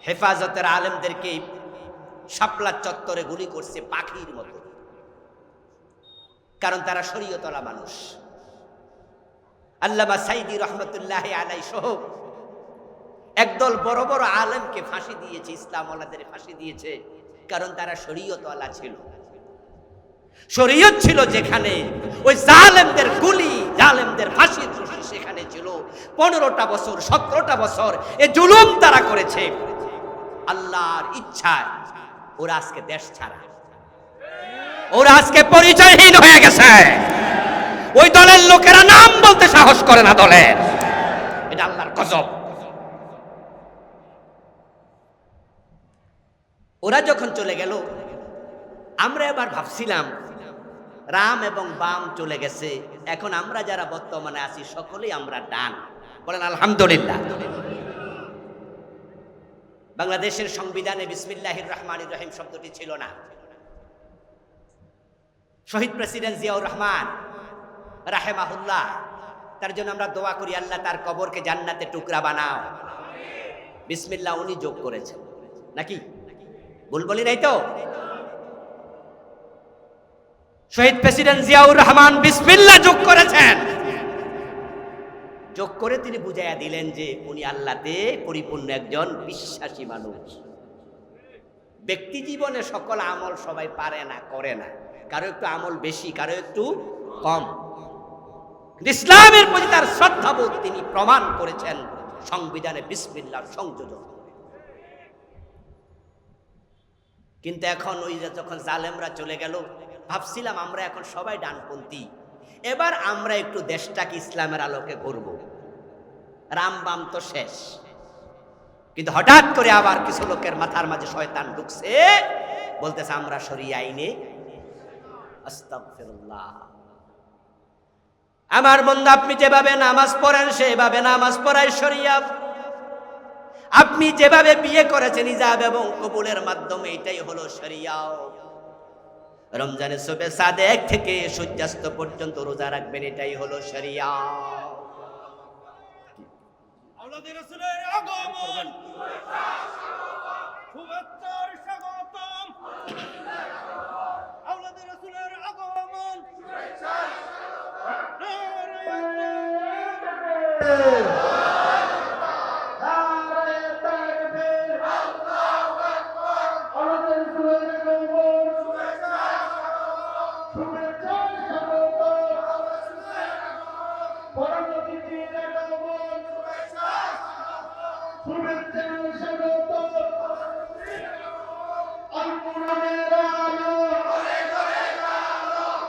হেফাজতের আলেমদেরকে শাপলা চত্বরে গুলি করছে পাখির মতো, কারণ তারা শরীয়তওয়ালা মানুষ। আল্লামা সাইদি রহমতুল্লাহি আলাইহি সহ একদল বড় বড় আলেমকে ফাঁসি দিয়েছে, ইসলাম ওয়ালাদের ফাঁসি দিয়েছে, কারণ তারা শরীয়তওয়ালা ছিল। শরীয়ত ছিল যেখানে, ওই জালেমদের গুলি, জালেমদের ফাঁসির রশি সেখানে ছিল। 15টা বছর, 17টা বছর এ জুলুম তারা করেছে। আল্লাহর ইচ্ছায় ওরা আজকে দেশ ছাড়া, ওরা আজকে পরিচয়হীন হয়ে গেছে। ওই দলের লোকেরা নাম বলতে সাহস করে না দলের, এটা আল্লাহর গজব। ওরা যখন চলে গেল, আমরা এবার ভাবছিলাম রাম এবং বাম চলে গেছে, এখন আমরা যারা বর্তমানে আছি সকলেই আমরা ডান। বলেন আলহামদুলিল্লাহ। বাংলাদেশের সংবিধানে বিসমিল্লাহির রহমানির রহিম শব্দটি ছিল না। শহীদ প্রেসিডেন্ট জিয়াউর রহমান রাহেমাহুল্লাহ, তার জন্য আমরা দোয়া করি, আল্লাহ তার কবরকে জান্নাতে টুকরা বানাও। বিসমিল্লাহ উনি যোগ করেছেন নাকি? ভুল বলি নাই তো? শহীদ প্রেসিডেন্ট জিয়াউর রহমান বিসমিল্লাহ যোগ করেছেন। যোগ করে তিনি বুঝাইয়া দিলেন যে উনি আল্লাহতে পরিপূর্ণ একজন বিশ্বাসী মানুষ। ব্যক্তি জীবনে সকল আমল সবাই পারে না, করে না, কারো একটু আমল বেশি, কারো একটু কম। ইসলামের প্রতি তার শ্রদ্ধাবোধ তিনি প্রমাণ করেছেন সংবিধানে বিসমিল্লাহর সংযোজন। কিন্তু এখন ওই যখন জালেমরা চলে গেল, ভাবছিলাম আমরা এখন সবাই ডানপন্থী, এবার আমরা একটু দেশটাকে ইসলামের আলোকে করব। রাম বাম তো শেষ, কিন্তু হঠাৎ করে আবার কিছু লোকের মাথার মাঝে শয়তান ঢুকছে, বলতেছে আমরা শরিয়া আইনে। আস্তাগফিরুল্লাহ। আমার বন্ধু, আপনি যেভাবে নামাজ পড়েন সেভাবে নামাজ পড়াই শরিয়া। আপনি যেভাবে বিয়ে করেছেন ইজাব এবং কবুলের মাধ্যমে, এটাই হলো শরিয়া। রমজানের সুবে সাদেক থেকে সূর্যাস্ত পর্যন্ত রোজা রাখবেন, এটাই হলো শরিয়া। আওলাদে রাসূলের আগমন, শুভেচ্ছার স্বাগতম। আওলাদে রাসূলের আগমন, শুভেচ্ছার স্বাগতম। শুভেচ্ছা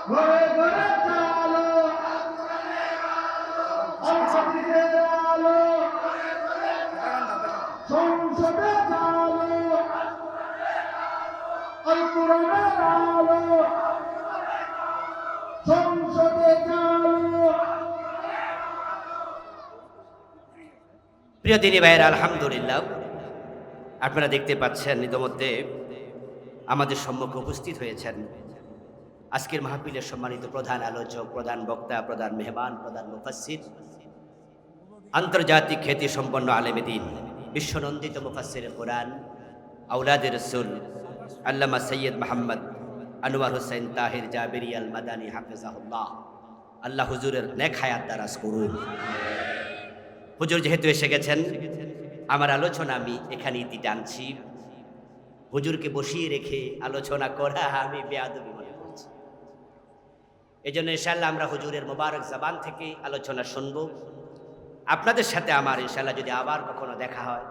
ঘরে ঘরে চালো হাদিসের আলো সংসদে চালো আল কোরআনের আলো সংসদে চালো। প্রিয় দিনী ভাইয়েরা, আলহামদুলিল্লাহ, আপনারা দেখতে পাচ্ছেন ইতিমধ্যে আমাদের সম্মুখে উপস্থিত হয়েছেন আজকের মাহফিলের সম্মানিত প্রধান আলোচক, প্রধান বক্তা, প্রধান মেহমান, প্রধান মুফাসসির, আন্তর্জাতিক খ্যাতি সম্পন্ন আলেমে দ্বীন, বিশ্বনন্দিত মুফাসসিরে কোরআন, আওলাদে রসুল আল্লামা সৈয়দ মোহাম্মদ আনোয়ার হোসেন তাহির জাবেরি আল মাদানী হাফেজাহুল্লাহ। আল্লাহ হুজুরের নেক হায়াত দারাজ করুন। হুজুর যেহেতু এসে গেছেন, আমার আলোচনা আমি এখানে ইতি টানছি। হুজুরকে বসিয়ে রেখে আলোচনা করা আমি বেয়াদবি মনে করছি। এই জন্য ইনশাআল্লাহ আমরা হুজুরের মোবারক জবান থেকে আলোচনা শুনবো। আপনাদের সাথে আমার ইনশাআল্লাহ যদি আবার কখনো দেখা হয়,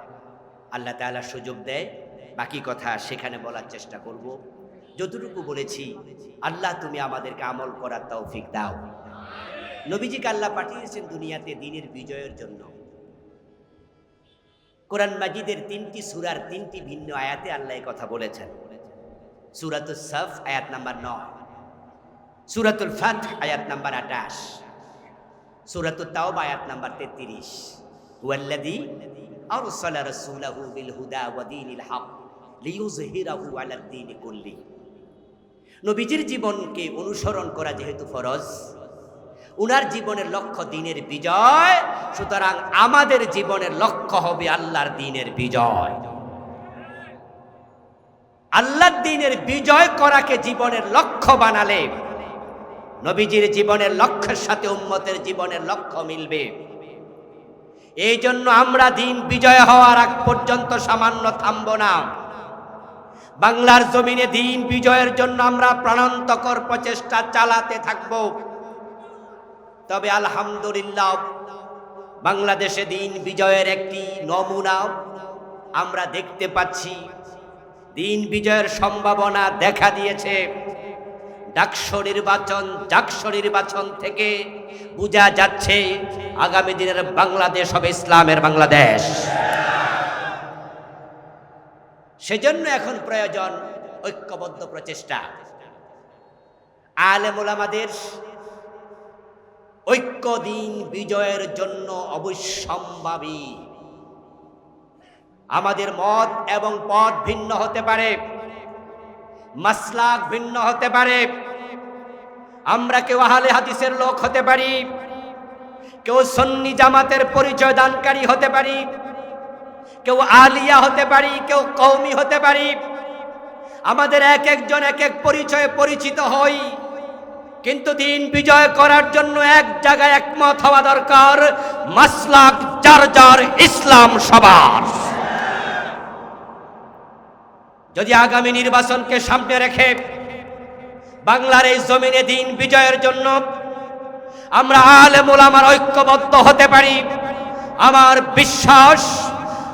আল্লাহ তাআলা সুযোগ দেয়, বাকি কথা সেখানে বলার চেষ্টা করব। যতটুকু বলেছি, আল্লাহ তুমি আমাদেরকে আমল করার তৌফিক দাও। নবীজিকে আল্লাহ পাঠিয়েছেন দুনিয়াতে দ্বীনের বিজয়ের জন্য। কোরআন মাজিদের 3টি সূরার 3টি ভিন্ন আয়াতে আল্লাহ এই কথা বলেছেন। সূরাতুস সাফ আয়াত নাম্বার 9, সূরাতুল ফাতহ আয়াত নাম্বার 28, সূরাতুত তাওবা আয়াত নাম্বার 33। হুয়াল্লাযী আরসালা রাসূলাহু বিল হুদা ওয়া দীনিল হক লিইয়ুযহিরাহু আলাদ দীনি কুল্লি। নবীজির জীবনকে অনুসরণ করা যেহেতু ফরজ, উনার জীবনের লক্ষ্য দ্বীনের বিজয়, সুতরাং আমাদের জীবনের লক্ষ্য হবে আল্লাহর দ্বীনের বিজয়। আল্লাহর দ্বীনের বিজয় করাকে জীবনের লক্ষ্য বানালে নবীজির জীবনের লক্ষ্যের সাথে উম্মতের জীবনের লক্ষ্য মিলবে। এই জন্য আমরা দ্বীন বিজয় হওয়ার আগ পর্যন্ত সামান্য থামব না। বাংলার জমিনে দ্বীন বিজয়ের জন্য আমরা প্রাণান্তকর প্রচেষ্টা চালাতে থাকব। তবে আলহামদুলিল্লাহ, বাংলাদেশে দ্বীন বিজয়ের একটি নমুনা আমরা দেখতে পাচ্ছি। দ্বীন বিজয়ের সম্ভাবনা দেখা দিয়েছে। ডাকসু নির্বাচন থেকে বোঝা যাচ্ছে আগামী দিনের বাংলাদেশ হবে ইসলামের বাংলাদেশ। সেজন্য এখন প্রয়োজন ঐক্যবদ্ধ প্রচেষ্টা। আলেম ওলামাদের ঐক্য দ্বীন বিজয়ের জন্য অবশ্যম্ভাবী। আমাদের মত এবং পথ ভিন্ন হতে পারে, মাসলাক ভিন্ন হতে পারে। আমরা কেউ আহলে হাদিসের লোক হতে পারি, কেউ সুন্নি জামাতের পরিচয় দানকারী হতে পারি, কেউ আলিয়া হতে পারি, কেউ কওমি হতে পারি। আমাদের এক একজন এক এক পরিচয়ে পরিচিত হই, কিন্তু দ্বীন বিজয় করার জন্য এক জায়গায় একমত হওয়া দরকার। মাসলাক যার যার, ইসলাম সবার। যদি আগামী নির্বাচনকে সামনে রেখে বাংলার এই জমিনে দ্বীন বিজয়ের জন্য আমরা আলেম ওলামার ঐক্যবদ্ধ হতে পারি, আমার বিশ্বাস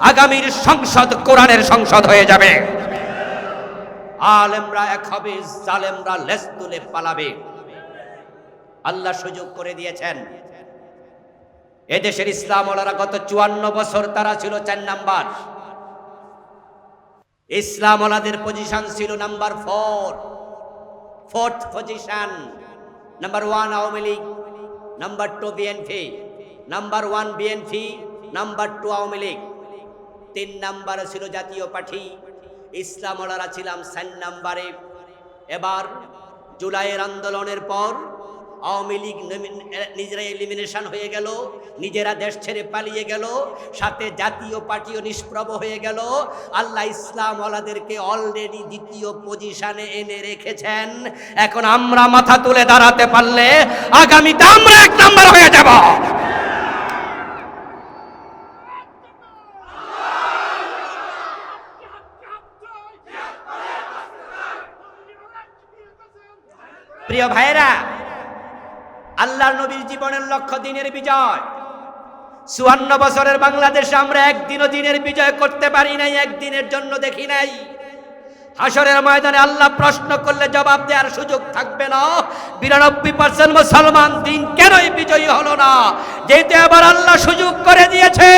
আগামীর সংসদ কোরআনের সংসদ হয়ে যাবে। আলেমরা এক হবে, জালেমরা লেজ তুলে পালাবে। আল্লাহ সুযোগ করে দিয়েছেন। এদেশের ইসলাম ওলারা গত 54 বছর তারা ছিল 4 নাম্বার। ইসলাম ওলাদের পজিশন ছিল number 4, 4th position. Number 1 Awami League, number 2 BNP, number 1 BNP, number 2 Awami League, 3 নাম্বারে ছিল জাতীয় পার্টি। ইসলাম ওলারা ছিলাম 4 নাম্বারে। এবার জুলাইয়ের আন্দোলনের পর আওয়ামী লীগ নিজেরা এলিমিনেশন হয়ে গেল, নিজেরা দেশ ছেড়ে পালিয়ে গেল, সাথে জাতীয় পার্টিও নিষ্প্রভ হয়ে গেল। আল্লাহ ইসলাম ওয়ালাদেরকে অলরেডি 2য় পজিশনে এনে রেখেছেন। এখন আমরা মাথা তুলে দাঁড়াতে পারলে আগামীতে আমরা 1 নাম্বার হয়ে যাব। প্রিয় ভাইরা, আল্লাহর নবীর জীবনের লক্ষ্য দ্বীনের বিজয়। 54 বছরের বাংলাদেশে আমরা একদিনও দ্বীনের বিজয় করতে পারি নাই, একদিনের জন্য দেখি নাই। হাসরের ময়দানে আল্লাহ প্রশ্ন করলে জবাব দেওয়ার সুযোগ থাকবে না। 92% মুসলমান দিন কেনই বিজয়ী হলো না? যেহেতু এবার আল্লাহ সুযোগ করে দিয়েছে।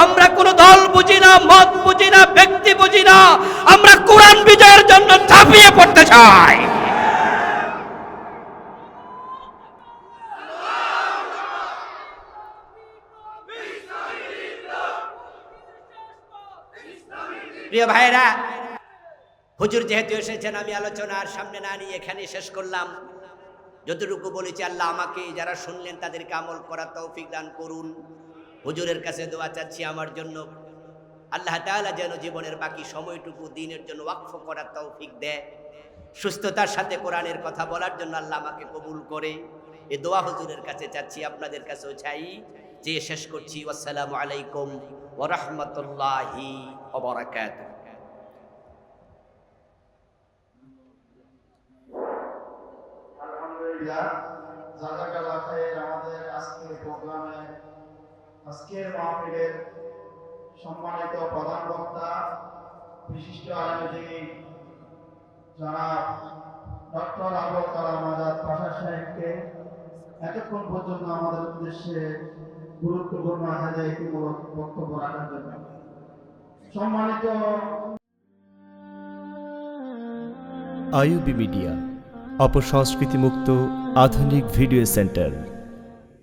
আমরা কোনো দল বুঝি না, মত বুঝি না, ব্যক্তি বুঝি না, আমরা কোরআন বিজয়ের জন্য ঝাঁপিয়ে পড়তে চাই। প্রিয় ভাইরা, হুজুর যেহেতু এসেছেন, আমি আলোচনার সামনে না নিয়ে এখানে শেষ করলাম। যতটুকু বলেছি আল্লাহ আমাকে যারা শুনলেন তাদেরকে আমল করার তৌফিক দান করুন। হুজুরের কাছে দোয়া চাচ্ছি আমার জন্য, আল্লাহ তাআলা যেন জীবনের বাকি সময়টুকু দিনের জন্য ওয়াকফ করার তৌফিক দেয়। সুস্থতার সাথে কোরআনের কথা বলার জন্য আল্লাহ আমাকে কবুল করে। এই দোয়া হুজুরের কাছে চাচ্ছি, আপনাদের কাছেও চাই। যে শেষ করছি, আসসালামু আলাইকুম ওয়া রাহমাতুল্লাহি ওয়া বারাকাতুহু। আলহামদুলিল্লাহ, জাযাকাল্লাহ খাইর। আমাদের আজকের প্রোগ্রামে, আজকের মাহফিলের সম্মানিত প্রধান বক্তা, বিশিষ্ট আলেমী জনাব ডক্টর আবুল কালাম আজাদ পাশা সাহেবকে এতক্ষণ পর্যন্ত আমাদের উদ্দেশ্যে গুরুত্বপূর্ণ হেদায়েতমূলক বক্তব্য রাখার জন্য সম্মানিত। আইইউবি মিডিয়া, অপসংস্কৃতি মুক্ত আধুনিক ভিডিও সেন্টার।